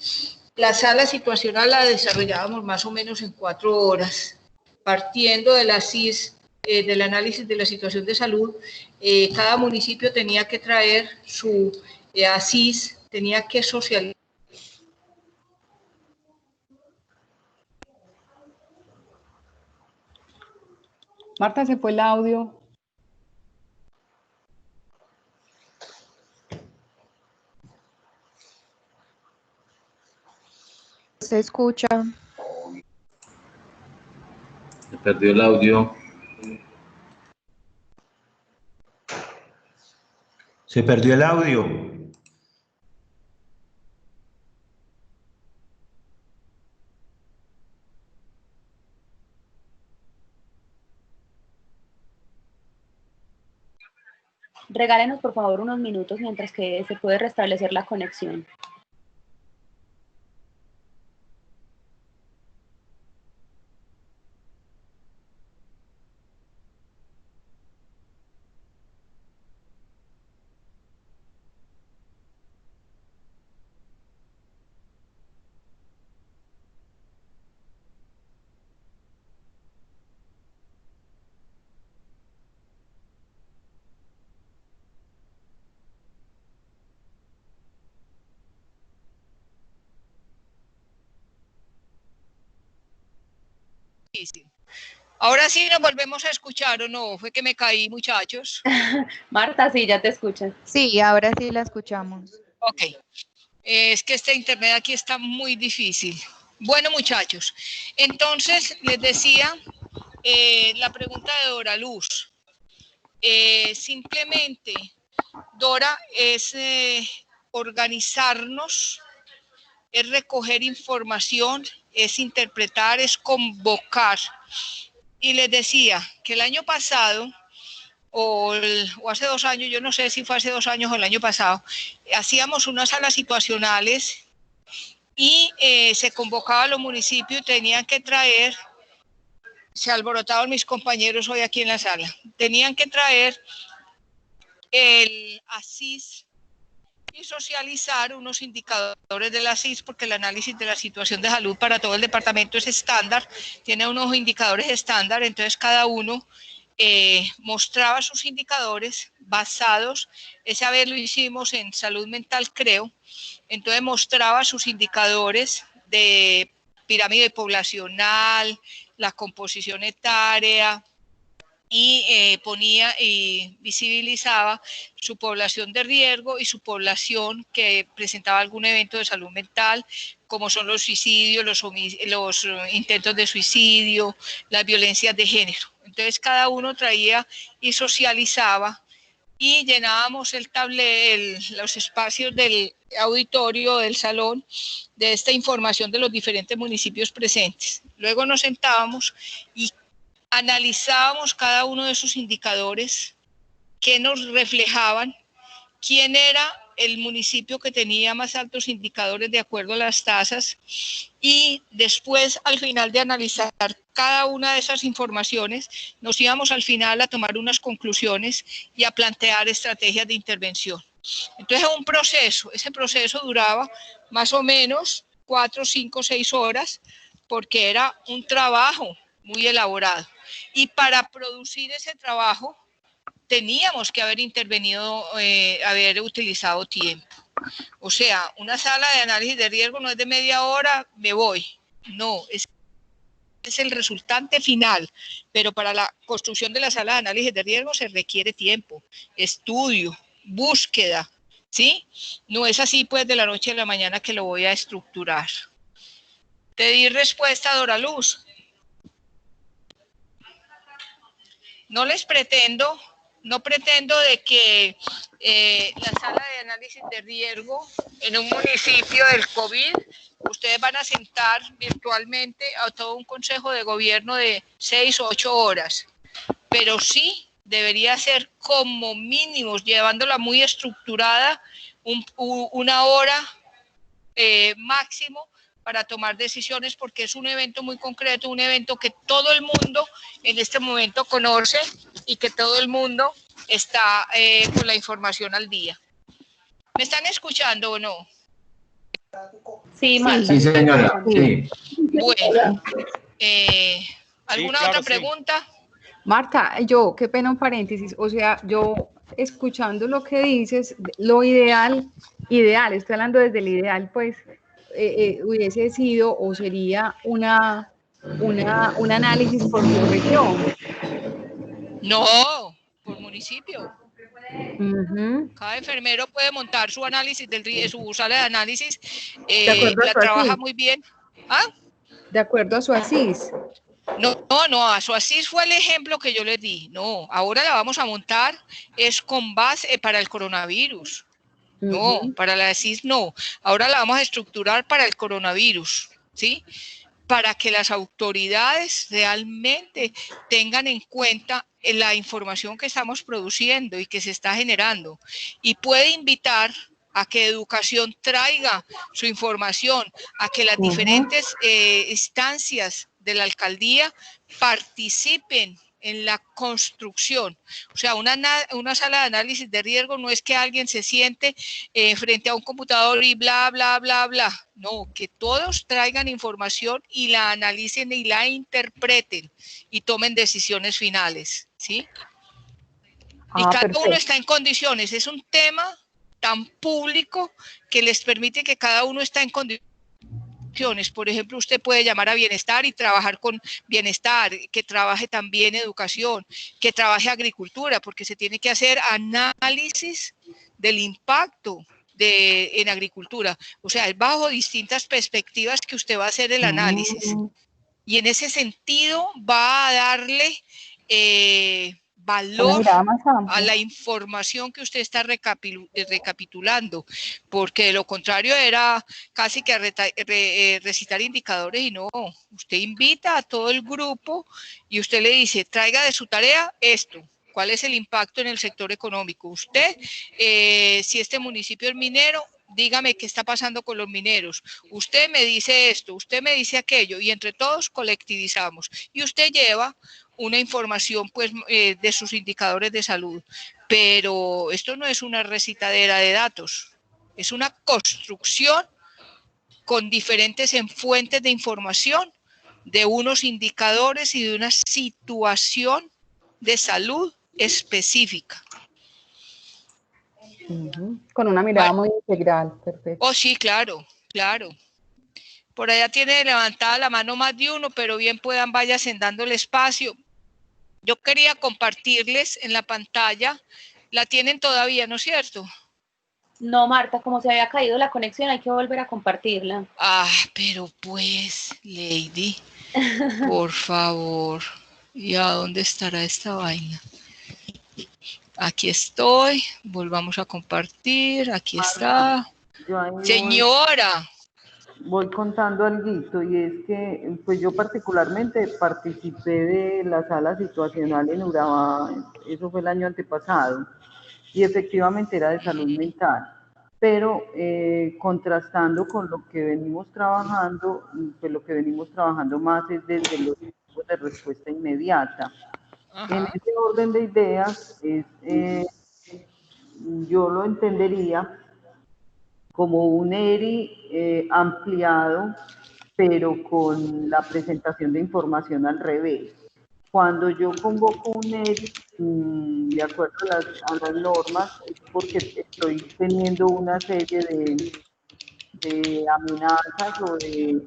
la sala situacional la desarrollábamos más o menos en 4 horas, partiendo de la CIS, del análisis de la situación de salud. Cada municipio tenía que traer su ASIS, tenía que socializar. Marta, se fue el audio. se escucha. Se perdió el audio. Se perdió el audio. Regálenos por favor unos minutos mientras que se puede restablecer la conexión. Ahora sí nos volvemos a escuchar, ¿o no? Fue que me caí, muchachos. Marta, sí, ya te escuchas. Sí, ahora sí la escuchamos. Ok. Es que este internet aquí está muy difícil. Bueno, muchachos, entonces les decía la pregunta de Dora Luz. Simplemente, Dora, es organizarnos, es recoger información, es interpretar, es convocar. Y les decía que el año pasado, o hace 2 años, yo no sé si fue hace 2 años o el año pasado, hacíamos unas salas situacionales y se convocaba a los municipios y tenían que traer, se alborotaban mis compañeros hoy aquí en la sala, tenían que traer el ASIS y socializar unos indicadores de la ASIS, porque el análisis de la situación de salud para todo el departamento es estándar, tiene unos indicadores estándar, entonces cada uno mostraba sus indicadores basados, esa vez lo hicimos en salud mental, creo, entonces mostraba sus indicadores de pirámide poblacional, la composición etaria, y ponía y visibilizaba su población de riesgo y su población que presentaba algún evento de salud mental, como son los suicidios, los intentos de suicidio, las violencias de género. Entonces cada uno traía y socializaba y llenábamos los espacios del auditorio, del salón, de esta información de los diferentes municipios presentes. Luego nos sentábamos y analizábamos cada uno de esos indicadores que nos reflejaban quién era el municipio que tenía más altos indicadores de acuerdo a las tasas, y después, al final de analizar cada una de esas informaciones, nos íbamos al final a tomar unas conclusiones y a plantear estrategias de intervención. Entonces, ese proceso duraba más o menos 4, 5, 6 horas, porque era un trabajo muy elaborado. Y para producir ese trabajo teníamos que haber intervenido, haber utilizado tiempo. O sea, una sala de análisis de riesgo no es de media hora, me voy. No, es el resultante final. Pero para la construcción de la sala de análisis de riesgo se requiere tiempo, estudio, búsqueda, ¿sí? No es así pues de la noche a la mañana que lo voy a estructurar. Te di respuesta, Dora Luz. No pretendo de que la sala de análisis de riesgo en un municipio del COVID, ustedes van a sentar virtualmente a todo un consejo de gobierno de 6 o 8 horas, pero sí debería ser como mínimo, llevándola muy estructurada, una hora máximo para tomar decisiones, porque es un evento muy concreto, un evento que todo el mundo en este momento conoce y que todo el mundo está con la información al día. ¿Me están escuchando o no? Sí, Marta. Sí, señora. Sí. Bueno, ¿alguna otra pregunta? Marta, qué pena un paréntesis, o sea, yo escuchando lo que dices, lo ideal, estoy hablando desde el ideal, pues, hubiese sido o sería un análisis por región. No, por municipio. Cada enfermero puede montar su análisis su sala de análisis, la trabaja muy bien. ¿Ah? De acuerdo a su ASIS. No, a su ASIS fue el ejemplo que yo les di. No, ahora la vamos a montar, es con base para el coronavirus. No, para la ASIS no. Ahora la vamos a estructurar para el coronavirus, ¿sí? Para que las autoridades realmente tengan en cuenta la información que estamos produciendo y que se está generando. Y puede invitar a que Educación traiga su información, a que las diferentes instancias de la alcaldía participen en la construcción. O sea, una sala de análisis de riesgo no es que alguien se siente frente a un computador y bla, bla, bla, bla. No, que todos traigan información y la analicen y la interpreten y tomen decisiones finales, ¿sí? Y cada uno está en condiciones. Es un tema tan público que les permite que cada uno está en condiciones. Por ejemplo, usted puede llamar a bienestar y trabajar con bienestar, que trabaje también educación, que trabaje agricultura, porque se tiene que hacer análisis del impacto en agricultura. O sea, es bajo distintas perspectivas que usted va a hacer el análisis. Y en ese sentido va a darle valor a la información que usted está recapitulando, porque de lo contrario era casi que recitar indicadores y no, usted invita a todo el grupo y usted le dice, traiga de su tarea esto. ¿Cuál es el impacto en el sector económico? Usted, si este municipio es minero, dígame qué está pasando con los mineros. Usted me dice esto, usted me dice aquello, y entre todos colectivizamos. Y usted lleva una información pues de sus indicadores de salud. Pero esto no es una recitadera de datos, es una construcción con diferentes fuentes de información, de unos indicadores y de una situación de salud específica. Con una mirada muy integral, perfecto. Oh, sí, claro, claro. Por allá tiene levantada la mano más de uno, pero bien puedan váyanse dando el espacio. Yo quería compartirles en la pantalla, la tienen todavía, ¿no es cierto? No, Marta, como se había caído la conexión, hay que volver a compartirla. Ah, pero pues, Lady, por favor, ¿y a dónde estará esta vaina? Aquí estoy, volvamos a compartir, aquí está. Señora. Voy contando algo, y es que pues yo particularmente participé de la sala situacional en Urabá, eso fue el año antepasado, y efectivamente era de salud mental, pero contrastando con lo que venimos trabajando, pues lo que venimos trabajando más es desde los tipos de respuesta inmediata. En ese orden de ideas, yo lo entendería como un ERI ampliado, pero con la presentación de información al revés. Cuando yo convoco un ERI, de acuerdo a las normas, es porque estoy teniendo una serie de amenazas o de,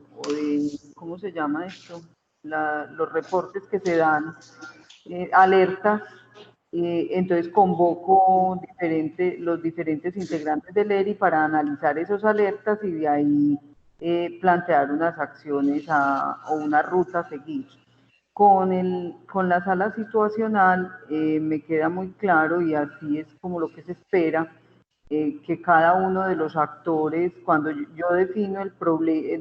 ¿cómo se llama esto? Los reportes que se dan, alertas. Entonces convoco los diferentes integrantes del ERI para analizar esos alertas y de ahí plantear unas acciones o una ruta a seguir. Con la sala situacional me queda muy claro, y así es como lo que se espera, que cada uno de los actores, cuando yo defino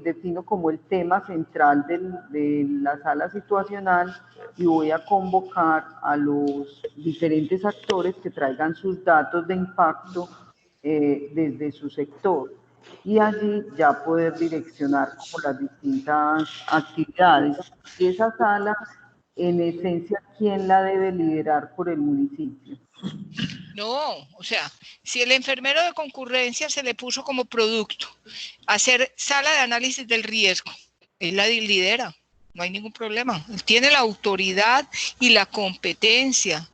defino como el tema central de la sala situacional, y voy a convocar a los diferentes actores que traigan sus datos de impacto desde su sector, y allí ya poder direccionar como las distintas actividades. Y esa sala, en esencia, ¿quién la debe liderar por el municipio? No, o sea, si el enfermero de concurrencia se le puso como producto hacer sala de análisis del riesgo, él la lidera, no hay ningún problema. Él tiene la autoridad y la competencia.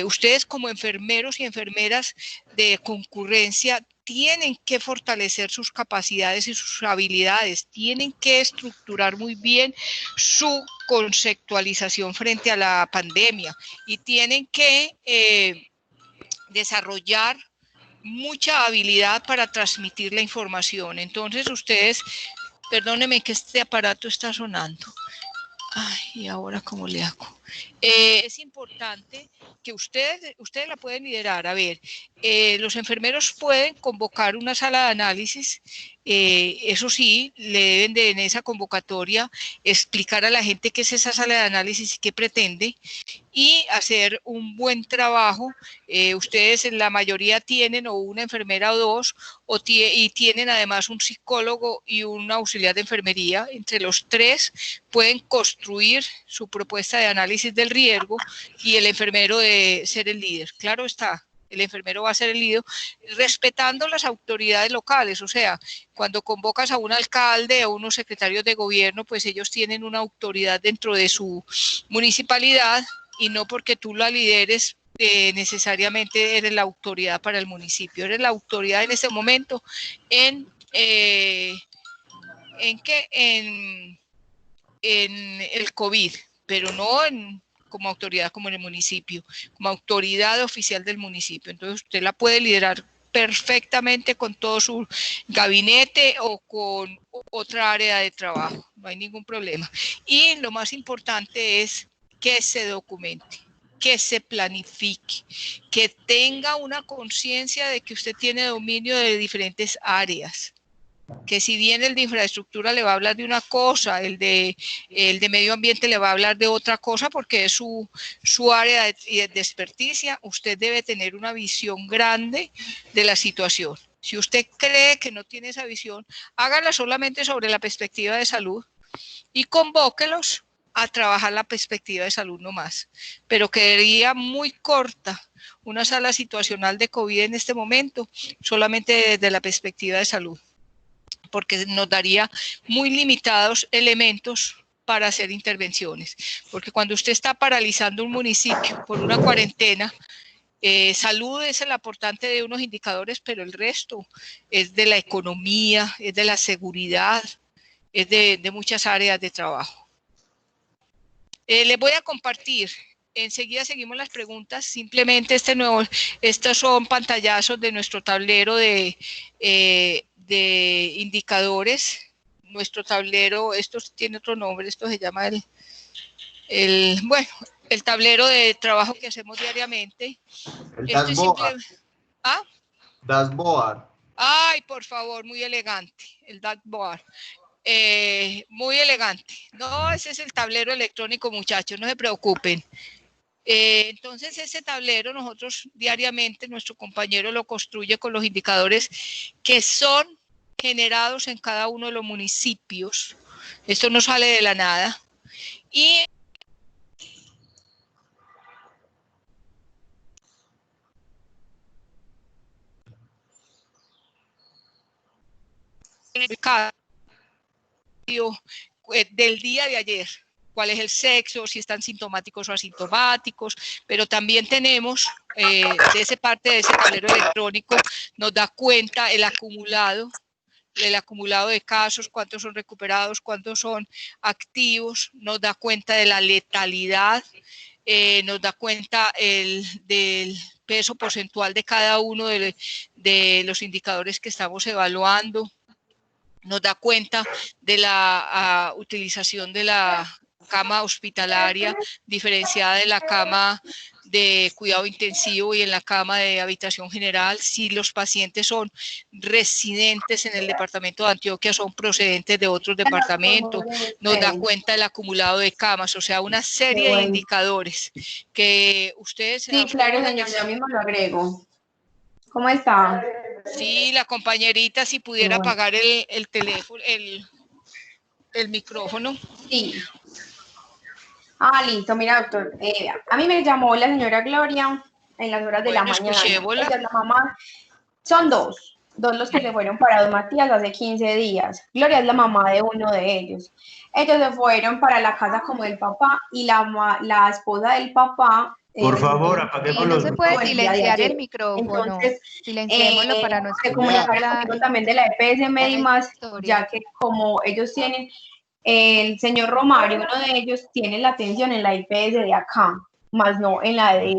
Ustedes como enfermeros y enfermeras de concurrencia tienen que fortalecer sus capacidades y sus habilidades, tienen que estructurar muy bien su conceptualización frente a la pandemia y tienen que desarrollar mucha habilidad para transmitir la información. Entonces ustedes Perdóneme que este aparato está sonando. Ay, ¿y ahora cómo le hago? Es importante que ustedes la pueden liderar. A ver, los enfermeros pueden convocar una sala de análisis. Eso sí, le deben de en esa convocatoria explicar a la gente qué es esa sala de análisis y qué pretende, y hacer un buen trabajo. Ustedes en la mayoría tienen o una enfermera o dos, y tienen además un psicólogo y un auxiliar de enfermería. Entre los tres pueden construir su propuesta de análisis del riesgo y el enfermero de ser el líder. Claro está, el enfermero va a ser el líder respetando las autoridades locales. O sea, cuando convocas a un alcalde o unos secretarios de gobierno, pues ellos tienen una autoridad dentro de su municipalidad, y no porque tú la lideres necesariamente eres la autoridad para el municipio. Eres la autoridad en este momento en el COVID, pero no como autoridad como en el municipio, como autoridad oficial del municipio. Entonces usted la puede liderar perfectamente con todo su gabinete o con otra área de trabajo, no hay ningún problema. Y lo más importante es que se documente, que se planifique, que tenga una conciencia de que usted tiene dominio de diferentes áreas. Que si bien el de infraestructura le va a hablar de una cosa, el de medio ambiente le va a hablar de otra cosa, porque es su área de experticia, usted debe tener una visión grande de la situación. Si usted cree que no tiene esa visión, hágala solamente sobre la perspectiva de salud y convóquelos a trabajar la perspectiva de salud nomás. Pero quedaría muy corta una sala situacional de COVID en este momento, solamente desde la perspectiva de salud, porque nos daría muy limitados elementos para hacer intervenciones. Porque cuando usted está paralizando un municipio por una cuarentena, salud es el aportante de unos indicadores, pero el resto es de la economía, es de la seguridad, es de muchas áreas de trabajo. Les voy a compartir. Enseguida seguimos las preguntas. Simplemente estos son pantallazos de nuestro tablero de indicadores. Nuestro tablero, esto tiene otro nombre, esto se llama el tablero de trabajo que hacemos diariamente. El dashboard. ¿Ah? Dashboard. Ay, por favor, muy elegante. El dashboard. Muy elegante. No, ese es el tablero electrónico, muchachos, no se preocupen. Entonces ese tablero nosotros diariamente, nuestro compañero lo construye con los indicadores que son generados en cada uno de los municipios. Esto no sale de la nada. Y en el caso del día de ayer, cuál es el sexo, si están sintomáticos o asintomáticos, pero también tenemos de esa parte de ese tablero electrónico, nos da cuenta el acumulado de casos, cuántos son recuperados, cuántos son activos, nos da cuenta de la letalidad, nos da cuenta del peso porcentual de cada uno de los indicadores que estamos evaluando, nos da cuenta de la utilización de la cama hospitalaria diferenciada de la cama de cuidado intensivo y en la cama de habitación general, si los pacientes son residentes en el departamento de Antioquia, son procedentes de otros departamentos, nos da cuenta del acumulado de camas, o sea, una serie de indicadores que ustedes... Sí, claro, señor, ya mismo lo agrego. ¿Cómo está? Sí, la compañerita, si pudiera apagar el teléfono, el micrófono. Sí. Listo, mira, doctor. A mí me llamó la señora Gloria en las horas de la mañana. Ella es la mamá. Son dos los que se fueron para Don Matías hace 15 días. Gloria es la mamá de uno de ellos. Ellos se fueron para la casa como del papá y la esposa del papá. Por favor, apaguemos los... No se puede silenciar el micrófono. Entonces, silenciémoslo para no escuchar también de la EPS Medimas, ya que como ellos tienen, el señor Romario, uno de ellos, tiene la atención en la IPS de acá, más no en la de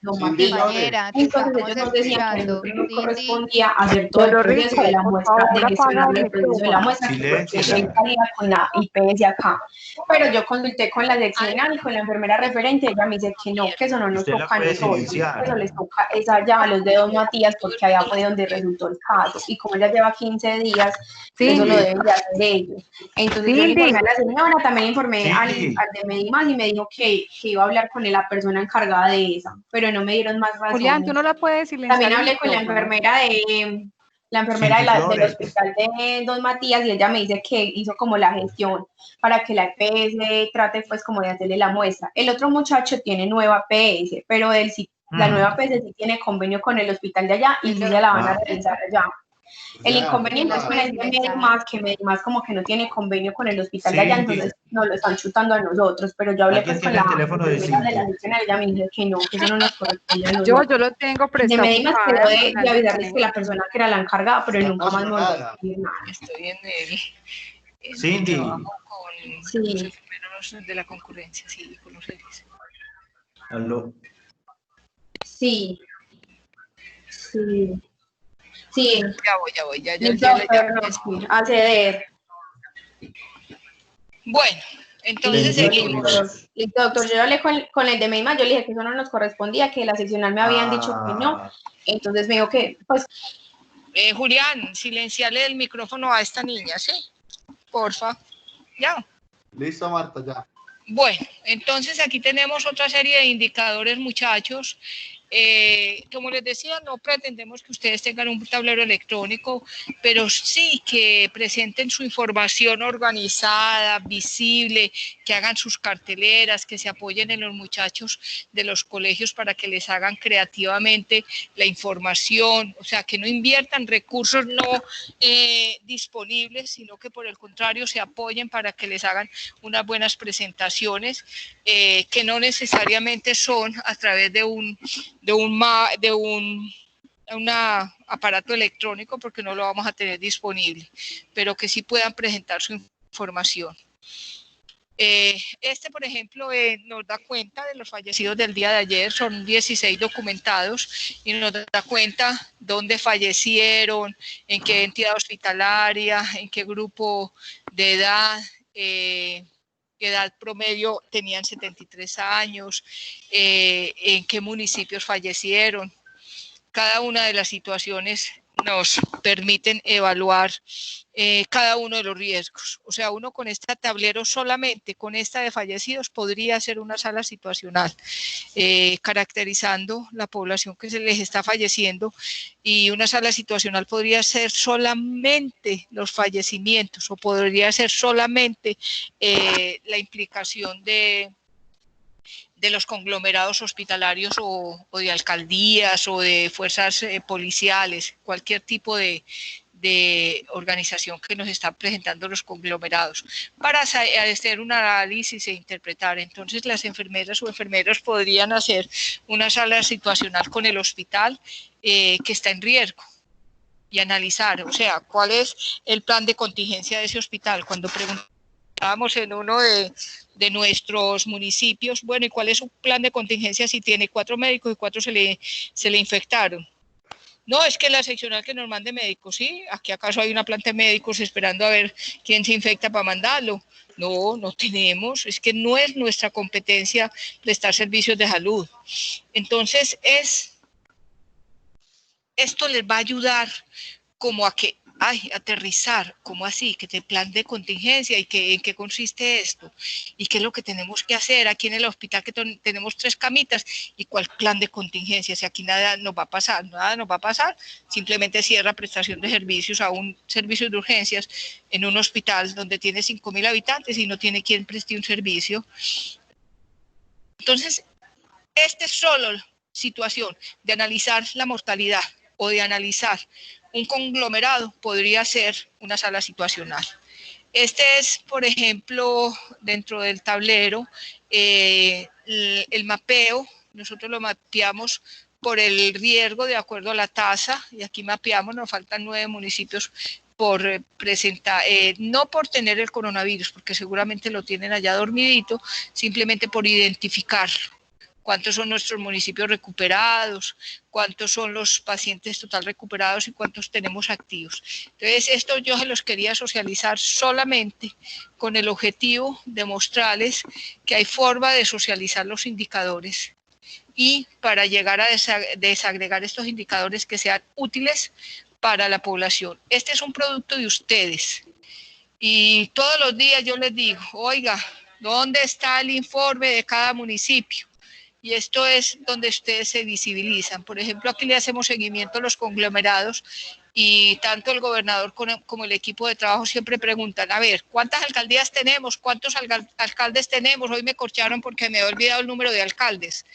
don Matías. Compañera, te Entonces estamos ellos nos decían que a escuchando. nosotros nos Cindy. correspondía hacer todo el Pero proceso de Rico, la por muestra, favor, de gestionar apaga el el proceso de la micrófono. muestra, porque Silencio. él salía con la IPS acá. Pero yo consulté con la seccional y con la enfermera referente, ella me dice que no, que eso no nos Usted la toca a puede nosotros, silenciar. eso les toca es allá a los de don Matías, porque allá fue donde resultó el caso. Y como ella lleva 15 días, eso lo Cindy, deben de hacer ellos. Entonces yo le informé Cindy, a la señora, también informé al Cindy. de Medimas y me dijo que iba a hablar con la persona encargada de esa, pero no me dieron más Julián, razones. tú no la puedes silenciar También el hablé con la micrófono. enfermera de Cindy del Flores. hospital de Don Matías y ella me dice que hizo como la gestión para que la EPS trate pues como de hacerle la muestra. El otro muchacho tiene nueva PS, pero él sí, la nueva PS sí tiene convenio con el hospital de allá y sí se la van a realizar allá. El inconveniente es con el de Medimas, que Medimas como que no tiene convenio con el hospital de allá, Cindy. entonces nos lo están chutando a nosotros, pero yo hablé ¿Alguien pues con tiene el la teléfono de enfermera de la Cindy? sección y ella me dice que no, que eso no nos corresponde a Yo nosotros. lo tengo De prestado Medimas para quedó en la de avisarles línea. que la persona que era la encargada, pero nunca más me volvió a decir nada. Estoy en el Cindy. trabajo con Sí. los enfermeros de la concurrencia, sí, con los seres. Aló. Sí, sí, sí. Ya voy, ya Listo, le doctor, llamo. no, sí, acceder. Bueno, entonces Listo, seguimos. listo, doctor, yo hablé con el de Medimas, yo le dije que eso no nos correspondía, que la seccional me habían dicho que no, entonces me dijo que, pues, Julián, silenciale el micrófono a esta niña, ¿sí? Porfa. Ya. Listo, Marta, ya. Bueno, entonces aquí tenemos otra serie de indicadores, muchachos. Como les decía, no pretendemos que ustedes tengan un tablero electrónico, pero sí que presenten su información organizada, visible, que hagan sus carteleras, que se apoyen en los muchachos de los colegios para que les hagan creativamente la información, o sea, que no inviertan recursos no disponibles, sino que por el contrario se apoyen para que les hagan unas buenas presentaciones, que no necesariamente son a través de un aparato electrónico, porque no lo vamos a tener disponible, pero que sí puedan presentar su información. Por ejemplo, nos da cuenta de los fallecidos del día de ayer, son 16 documentados y nos da cuenta dónde fallecieron, en qué entidad hospitalaria, en qué grupo de edad, edad promedio tenían 73 años, en qué municipios fallecieron. Cada una de las situaciones nos permiten evaluar cada uno de los riesgos. O sea, uno con este tablero, solamente con esta de fallecidos, podría hacer una sala situacional, caracterizando la población que se les está falleciendo, y una sala situacional podría ser solamente los fallecimientos, o podría ser solamente la implicación de los conglomerados hospitalarios o de alcaldías o de fuerzas policiales, cualquier tipo de organización que nos está presentando los conglomerados, para hacer un análisis e interpretar. Entonces las enfermeras o enfermeros podrían hacer una sala situacional con el hospital que está en riesgo y analizar, o sea, cuál es el plan de contingencia de ese hospital. Cuando preguntábamos en uno de nuestros municipios, bueno, ¿y cuál es su plan de contingencia si tiene 4 médicos y 4 se le infectaron? No, es que la seccional que nos mande médicos, ¿sí? ¿Aquí acaso hay una planta de médicos esperando a ver quién se infecta para mandarlo? No, no tenemos, es que no es nuestra competencia prestar servicios de salud. Entonces, esto les va a ayudar como a que, aterrizar, ¿cómo así? Que el plan de contingencia y en qué consiste esto y qué es lo que tenemos que hacer aquí en el hospital, que tenemos 3 camitas, y cuál plan de contingencia. Si aquí nada nos va a pasar, simplemente cierra prestación de servicios a un servicio de urgencias en un hospital donde tiene 5.000 habitantes y no tiene quien preste un servicio. Entonces, esta es solo situación de analizar la mortalidad o de analizar un conglomerado, podría ser una sala situacional. Este es, por ejemplo, dentro del tablero, el mapeo. Nosotros lo mapeamos por el riesgo de acuerdo a la tasa, y aquí mapeamos, nos faltan 9 municipios por presentar, no por tener el coronavirus, porque seguramente lo tienen allá dormidito, simplemente por identificarlo, cuántos son nuestros municipios recuperados, cuántos son los pacientes total recuperados y cuántos tenemos activos. Entonces, esto yo se los quería socializar solamente con el objetivo de mostrarles que hay forma de socializar los indicadores y para llegar a desagregar estos indicadores que sean útiles para la población. Este es un producto de ustedes y todos los días yo les digo, oiga, ¿dónde está el informe de cada municipio? Y esto es donde ustedes se visibilizan. Por ejemplo, aquí le hacemos seguimiento a los conglomerados y tanto el gobernador como el equipo de trabajo siempre preguntan, a ver, ¿cuántas alcaldías tenemos? ¿Cuántos alcaldes tenemos? Hoy me corcharon porque me he olvidado el número de alcaldes.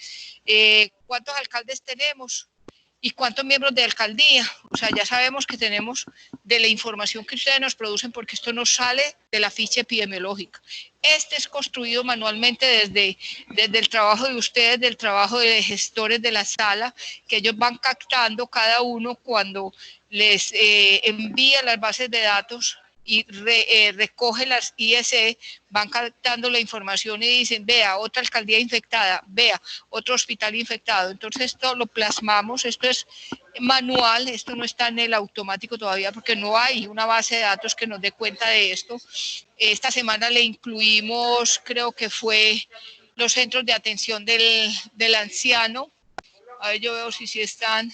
¿Cuántos alcaldes tenemos? ¿Y cuántos miembros de alcaldía? O sea, ya sabemos que tenemos de la información que ustedes nos producen porque esto no sale de la ficha epidemiológica. Este es construido manualmente desde el trabajo de ustedes, del trabajo de gestores de la sala, que ellos van captando cada uno cuando les envía las bases de datos y recoge las ISE, van captando la información y dicen, vea, otra alcaldía infectada, vea, otro hospital infectado. Entonces esto lo plasmamos, esto es manual, esto no está en el automático todavía porque no hay una base de datos que nos dé cuenta de esto. Esta semana le incluimos, creo que fue los centros de atención del anciano. A ver, yo veo si están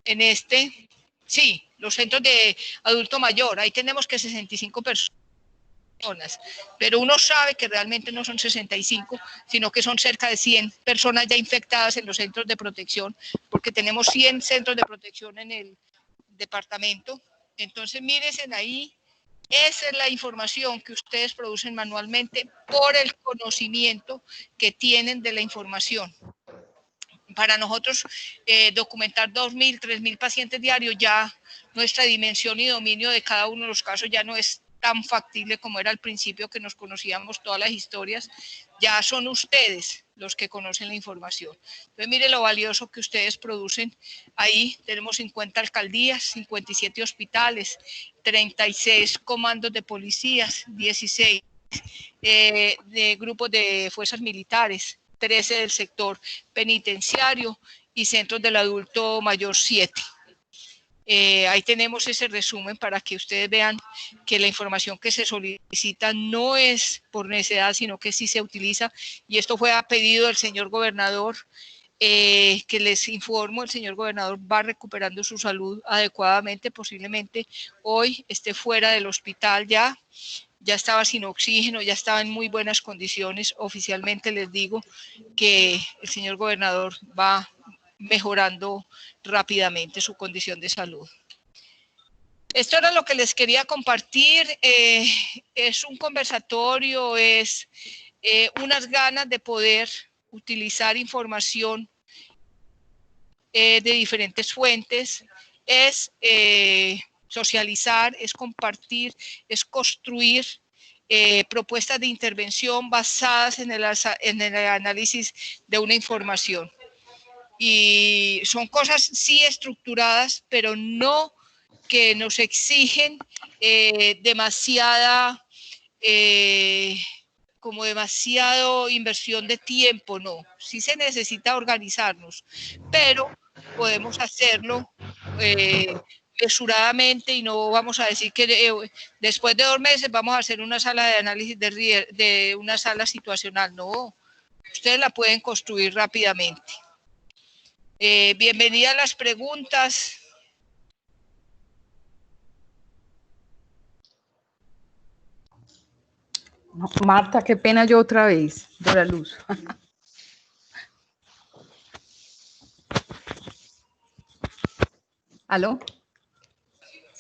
en este. Sí, los centros de adulto mayor, ahí tenemos que 65 personas, pero uno sabe que realmente no son 65, sino que son cerca de 100 personas ya infectadas en los centros de protección, porque tenemos 100 centros de protección en el departamento. Entonces, mírense ahí, esa es la información que ustedes producen manualmente por el conocimiento que tienen de la información. Para nosotros documentar 2.000, 3.000 pacientes diarios, ya nuestra dimensión y dominio de cada uno de los casos ya no es tan factible como era al principio que nos conocíamos todas las historias, ya son ustedes los que conocen la información. Entonces mire lo valioso que ustedes producen. Ahí tenemos 50 alcaldías, 57 hospitales, 36 comandos de policías, 16 de grupos de fuerzas militares, 13 del sector penitenciario y centros del adulto mayor 7. Ahí tenemos ese resumen para que ustedes vean que la información que se solicita no es por necesidad, sino que sí se utiliza. Y esto fue a pedido del señor gobernador, que les informo, el señor gobernador va recuperando su salud adecuadamente, posiblemente hoy esté fuera del hospital ya estaba sin oxígeno, ya estaba en muy buenas condiciones. Oficialmente les digo que el señor gobernador va mejorando rápidamente su condición de salud. Esto era lo que les quería compartir. Es un conversatorio, es unas ganas de poder utilizar información de diferentes fuentes, es socializar, es compartir, es construir propuestas de intervención basadas en el análisis de una información. Y son cosas sí estructuradas, pero no que nos exigen demasiada inversión de tiempo, no. Sí se necesita organizarnos, pero podemos hacerlo mesuradamente y no vamos a decir que después de 2 meses vamos a hacer una sala de análisis de una sala situacional. No, ustedes la pueden construir rápidamente. Bienvenida a las preguntas. Marta, qué pena yo otra vez, Dora Luz. ¿Aló?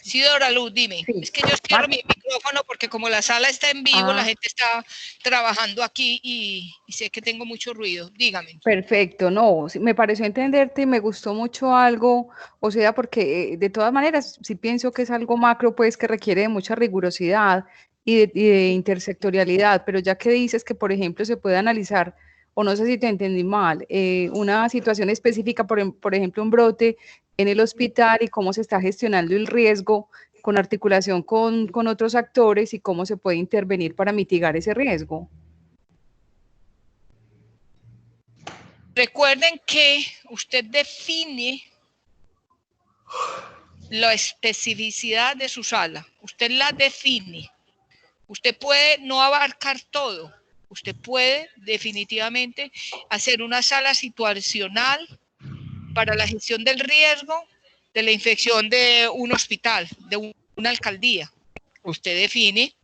Sí, Dora Luz, dime. Sí. Es que yo cierro mi micrófono porque como la sala está en vivo, la gente está trabajando aquí y sé que tengo mucho ruido. Dígame. Perfecto, no, me pareció entenderte y me gustó mucho algo, o sea, porque de todas maneras, sí pienso que es algo macro, pues, que requiere de mucha rigurosidad y de intersectorialidad, pero ya que dices que, por ejemplo, se puede analizar, o no sé si te entendí mal, una situación específica, por ejemplo, un brote en el hospital y cómo se está gestionando el riesgo con articulación con otros actores y cómo se puede intervenir para mitigar ese riesgo. Recuerden que usted define la especificidad de su sala. Usted la define. Usted puede no abarcar todo. Usted puede definitivamente hacer una sala situacional para la gestión del riesgo de la infección de un hospital, de una alcaldía. Usted define.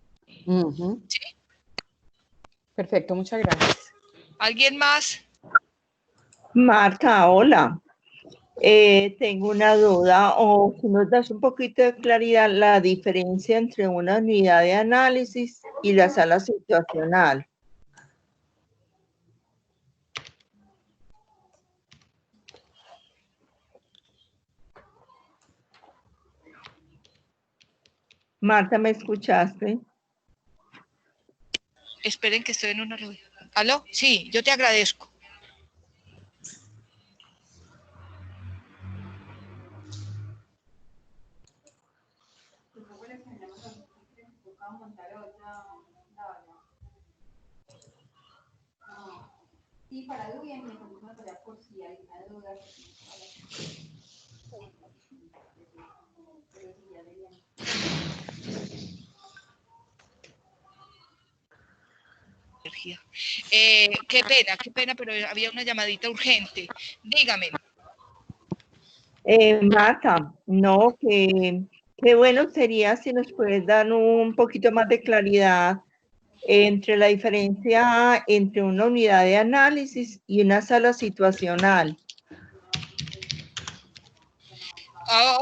¿Sí? Perfecto, muchas gracias. ¿Alguien más? Marta, hola. Tengo una duda, o si nos das un poquito de claridad, la diferencia entre una unidad de análisis y la sala situacional. Marta, ¿me escuchaste? Esperen que estoy en una reunión. ¿Aló? Sí, yo te agradezco. Y para Dubian, me pregunto por si hay una duda. Qué pena, pero había una llamadita urgente. Dígame. Marta, no, qué bueno sería si nos puedes dar un poquito más de claridad entre la diferencia entre una unidad de análisis y una sala situacional.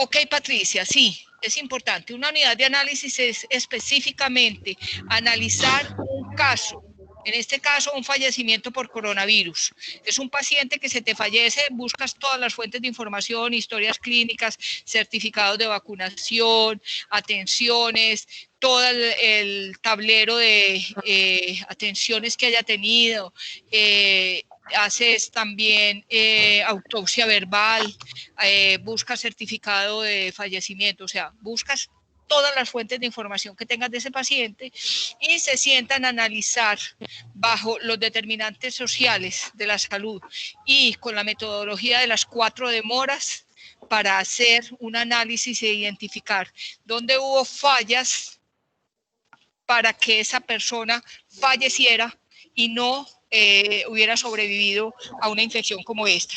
Ok, Patricia, sí, es importante. Una unidad de análisis es específicamente analizar un caso. En este caso, un fallecimiento por coronavirus. Es un paciente que se te fallece, buscas todas las fuentes de información, historias clínicas, certificados de vacunación, atenciones, todo el tablero de atenciones que haya tenido. Haces también autopsia verbal, buscas certificado de fallecimiento, o sea, buscas todas las fuentes de información que tengas de ese paciente y se sientan a analizar bajo los determinantes sociales de la salud y con la metodología de las 4 demoras para hacer un análisis e identificar dónde hubo fallas para que esa persona falleciera y no hubiera sobrevivido a una infección como esta.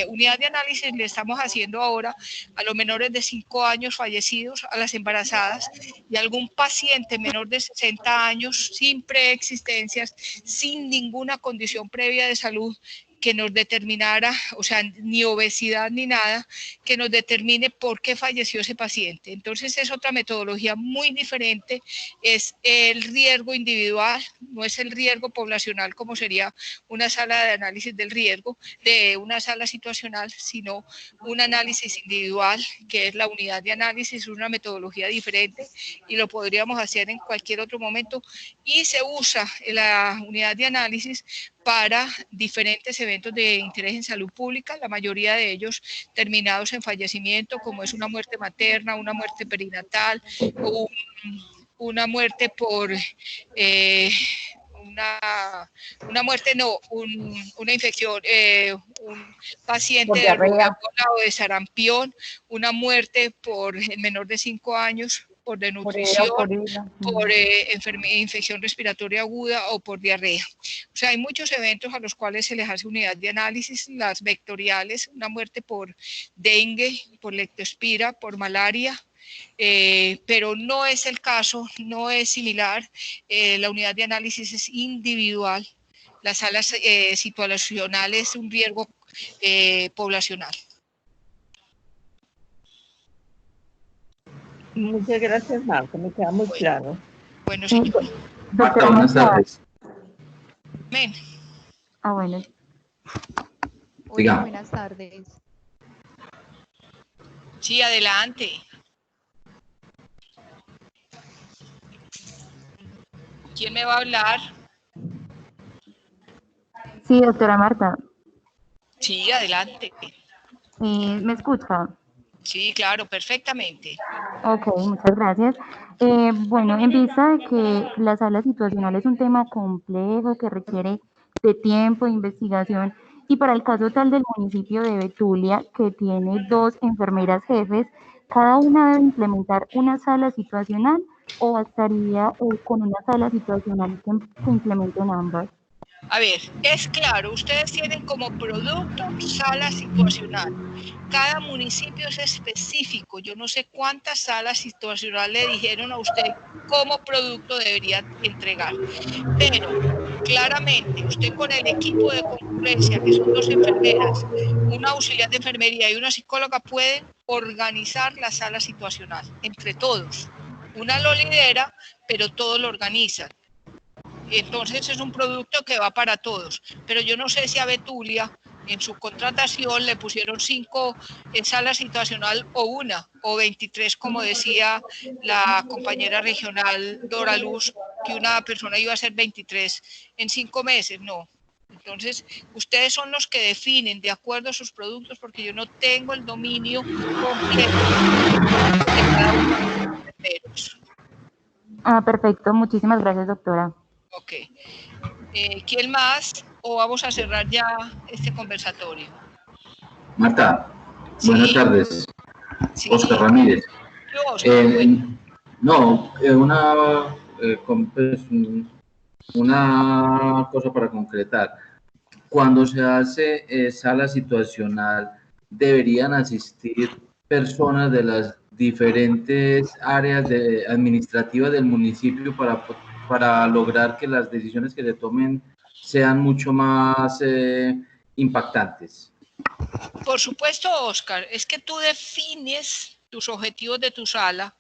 Unidad de análisis le estamos haciendo ahora a los menores de 5 años fallecidos, a las embarazadas y a algún paciente menor de 60 años sin preexistencias, sin ninguna condición previa de salud que nos determinara, o sea, ni obesidad ni nada, que nos determine por qué falleció ese paciente. Entonces es otra metodología muy diferente, es el riesgo individual, no es el riesgo poblacional como sería una sala de análisis del riesgo, de una sala situacional, sino un análisis individual, que es la unidad de análisis, una metodología diferente y lo podríamos hacer en cualquier otro momento y se usa la unidad de análisis para diferentes eventos de interés en salud pública, la mayoría de ellos terminados en fallecimiento, como es una muerte materna, una muerte perinatal, o una muerte por una muerte, no, una infección, un paciente de rubéola o de sarampión, una muerte por el menor de 5 años, por desnutrición, por infección respiratoria aguda o por diarrea. O sea, hay muchos eventos a los cuales se les hace unidad de análisis, las vectoriales, una muerte por dengue, por leptospira, por malaria, pero no es el caso, no es similar. La unidad de análisis es individual, las salas situacionales es un riesgo poblacional. Muchas gracias, Marta, me queda muy claro. Bueno, señor. Marta, buenas tardes. Amén. Bueno. Hola, Diga. buenas tardes. Sí, adelante. ¿Quién me va a hablar? Sí, doctora Marta. Sí, adelante. ¿Me escucha? Sí, claro, perfectamente. Ok, muchas gracias. Bueno, en vista de que la sala situacional es un tema complejo que requiere de tiempo, de investigación Y para el caso tal del municipio de Betulia, que tiene 2 enfermeras jefes, ¿cada una debe implementar una sala situacional o bastaría con una sala situacional que implementen ambas? A ver, es claro, ustedes tienen como producto sala situacional. Cada municipio es específico. Yo no sé cuántas salas situacionales le dijeron a usted como producto debería entregar. Pero claramente usted con el equipo de concurrencia, que son 2 enfermeras, una auxiliar de enfermería y una psicóloga, pueden organizar la sala situacional entre todos. Una lo lidera, pero todos lo organizan. Entonces es un producto que va para todos, pero yo no sé si a Betulia en su contratación le pusieron 5 en sala situacional o 1 o 23, como decía la compañera regional Dora Luz, que una persona iba a ser 23 en 5 meses, no. Entonces, ustedes son los que definen de acuerdo a sus productos, porque yo no tengo el dominio completo de cada uno de los enfermeros. Ah, perfecto. Muchísimas gracias, doctora. Ok. ¿Quién más? ¿O vamos a cerrar ya este conversatorio? Marta, ¿Sí? Buenas tardes. Sí. Oscar Ramírez. Yo, Oscar, bueno. No, una cosa para concretar. Cuando se hace sala situacional, ¿deberían asistir personas de las diferentes áreas administrativas del municipio para lograr que las decisiones que se tomen sean mucho más impactantes? Por supuesto, Oscar, es que tú defines tus objetivos de tu sala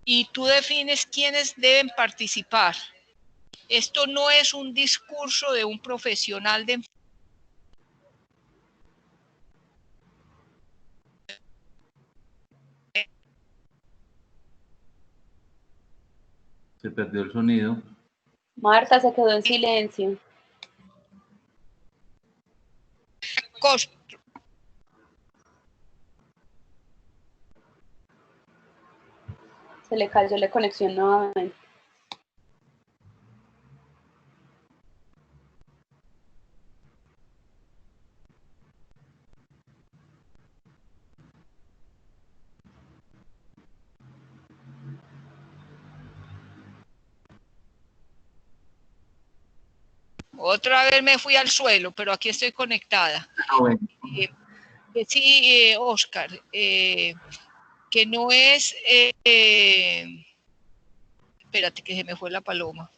y tú defines quiénes deben participar. Esto no es un discurso de un profesional de Se perdió el sonido. Marta se quedó en silencio. Se le cayó la conexión nuevamente. Otra vez me fui al suelo, pero aquí estoy conectada. Bueno. Sí, Oscar, que no es... espérate, que se me fue la paloma.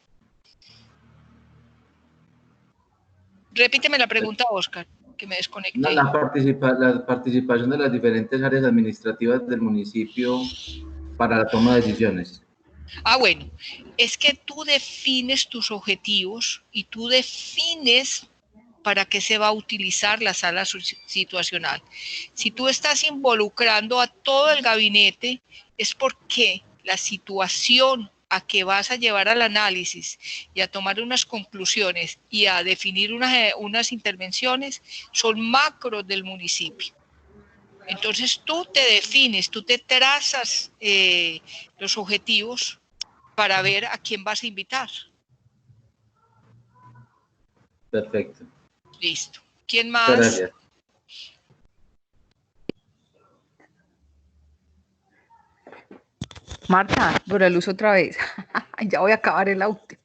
Repíteme la pregunta, Oscar, que me desconecté. La participación de las diferentes áreas administrativas del municipio para la toma de decisiones. Ah, bueno, es que tú defines tus objetivos y tú defines para qué se va a utilizar la sala situacional. Si tú estás involucrando a todo el gabinete, es porque la situación a que vas a llevar al análisis y a tomar unas conclusiones y a definir unas intervenciones son macros del municipio. Entonces tú te defines, tú te trazas los objetivos para ver a quién vas a invitar. Perfecto. Listo. ¿Quién más? Gracias. Marta, Dora Luz otra vez. Ya voy a acabar el audio.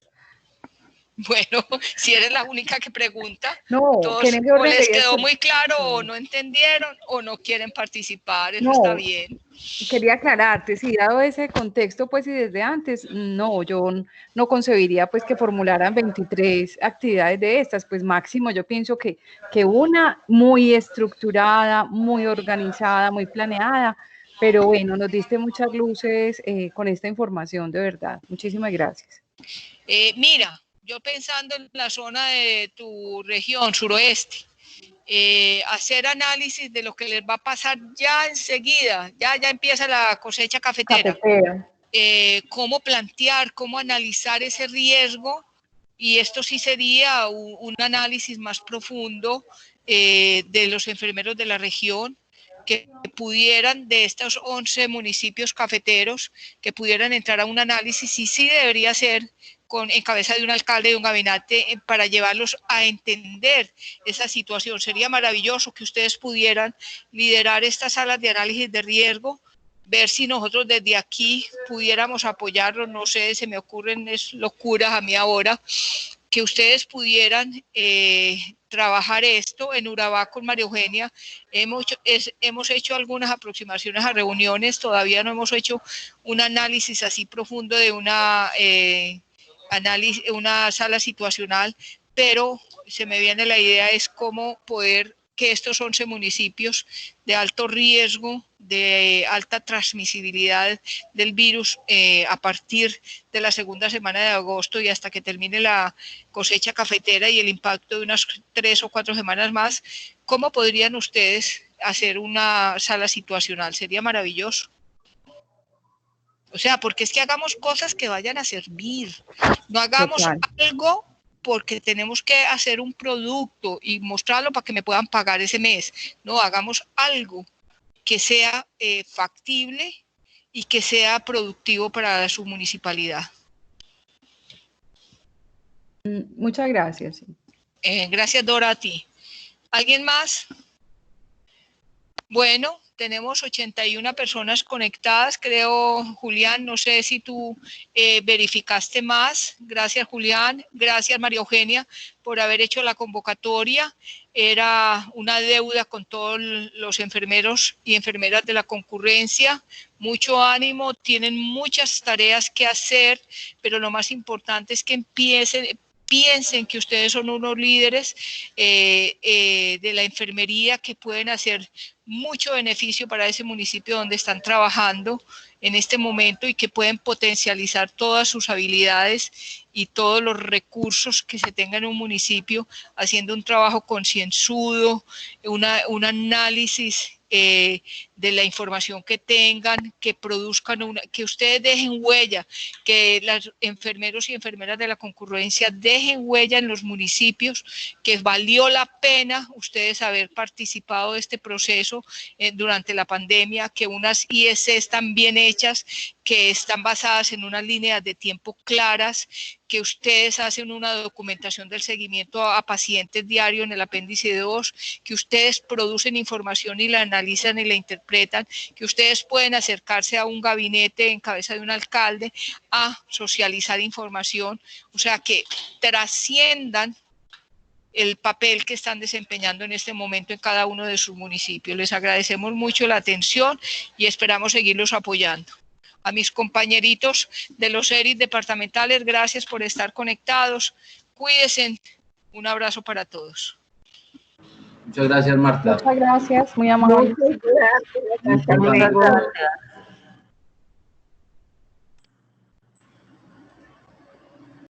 Bueno, si eres la única que pregunta, no, todos o les quedó muy claro o no entendieron o no quieren participar, eso está bien. Quería aclararte, sí, dado ese contexto, pues y desde antes, no, yo no concebiría pues que formularan 23 actividades de estas, pues máximo yo pienso que una muy estructurada, muy organizada, muy planeada, pero bueno, nos diste muchas luces con esta información, de verdad. Muchísimas gracias. Mira, yo pensando en la zona de tu región, suroeste, hacer análisis de lo que les va a pasar ya enseguida, ya empieza la cosecha cafetera. Cómo plantear, cómo analizar ese riesgo, y esto sí sería un análisis más profundo de los enfermeros de la región, que pudieran, de estos 11 municipios cafeteros, que pudieran entrar a un análisis, y sí debería ser en cabeza de un alcalde, de un gabinete, para llevarlos a entender esa situación. Sería maravilloso que ustedes pudieran liderar estas salas de análisis de riesgo, ver si nosotros desde aquí pudiéramos apoyarlos. No sé, se me ocurren locuras a mí ahora, que ustedes pudieran trabajar esto. En Urabá con María Eugenia hemos hecho algunas aproximaciones a reuniones, todavía no hemos hecho un análisis así profundo de una sala situacional, pero se me viene la idea es cómo poder que estos 11 municipios de alto riesgo, de alta transmisibilidad del virus, a partir de la segunda semana de agosto y hasta que termine la cosecha cafetera y el impacto de unas 3 o 4 semanas más, ¿cómo podrían ustedes hacer una sala situacional? Sería maravilloso. O sea, porque es que hagamos cosas que vayan a servir, no hagamos algo porque tenemos que hacer un producto y mostrarlo para que me puedan pagar ese mes. No, hagamos algo que sea factible y que sea productivo para su municipalidad. Muchas gracias. Gracias, Dora, a ti. ¿Alguien más? Bueno, tenemos 81 personas conectadas, creo, Julián, no sé si tú verificaste más. Gracias, Julián. Gracias, María Eugenia, por haber hecho la convocatoria. Era una deuda con todos los enfermeros y enfermeras de la concurrencia. Mucho ánimo, tienen muchas tareas que hacer, pero lo más importante es que piensen que ustedes son unos líderes de la enfermería que pueden hacer mucho beneficio para ese municipio donde están trabajando en este momento y que pueden potencializar todas sus habilidades y todos los recursos que se tengan en un municipio, haciendo un trabajo concienzudo, un análisis de la información que tengan, que produzcan que ustedes dejen huella, que los enfermeros y enfermeras de la concurrencia dejen huella en los municipios, que valió la pena ustedes haber participado de este proceso durante la pandemia, que unas IEC están bien hechas, que están basadas en unas líneas de tiempo claras, que ustedes hacen una documentación del seguimiento a pacientes diario en el apéndice 2, que ustedes producen información y la analizan y la interpretan, que ustedes pueden acercarse a un gabinete en cabeza de un alcalde a socializar información, o sea, que trasciendan el papel que están desempeñando en este momento en cada uno de sus municipios. Les agradecemos mucho la atención y esperamos seguirlos apoyando. A mis compañeritos de los ERIS departamentales, gracias por estar conectados. Cuídense. Un abrazo para todos. Muchas gracias, Marta. Muchas gracias, muy amable. Muchas gracias. Hasta luego.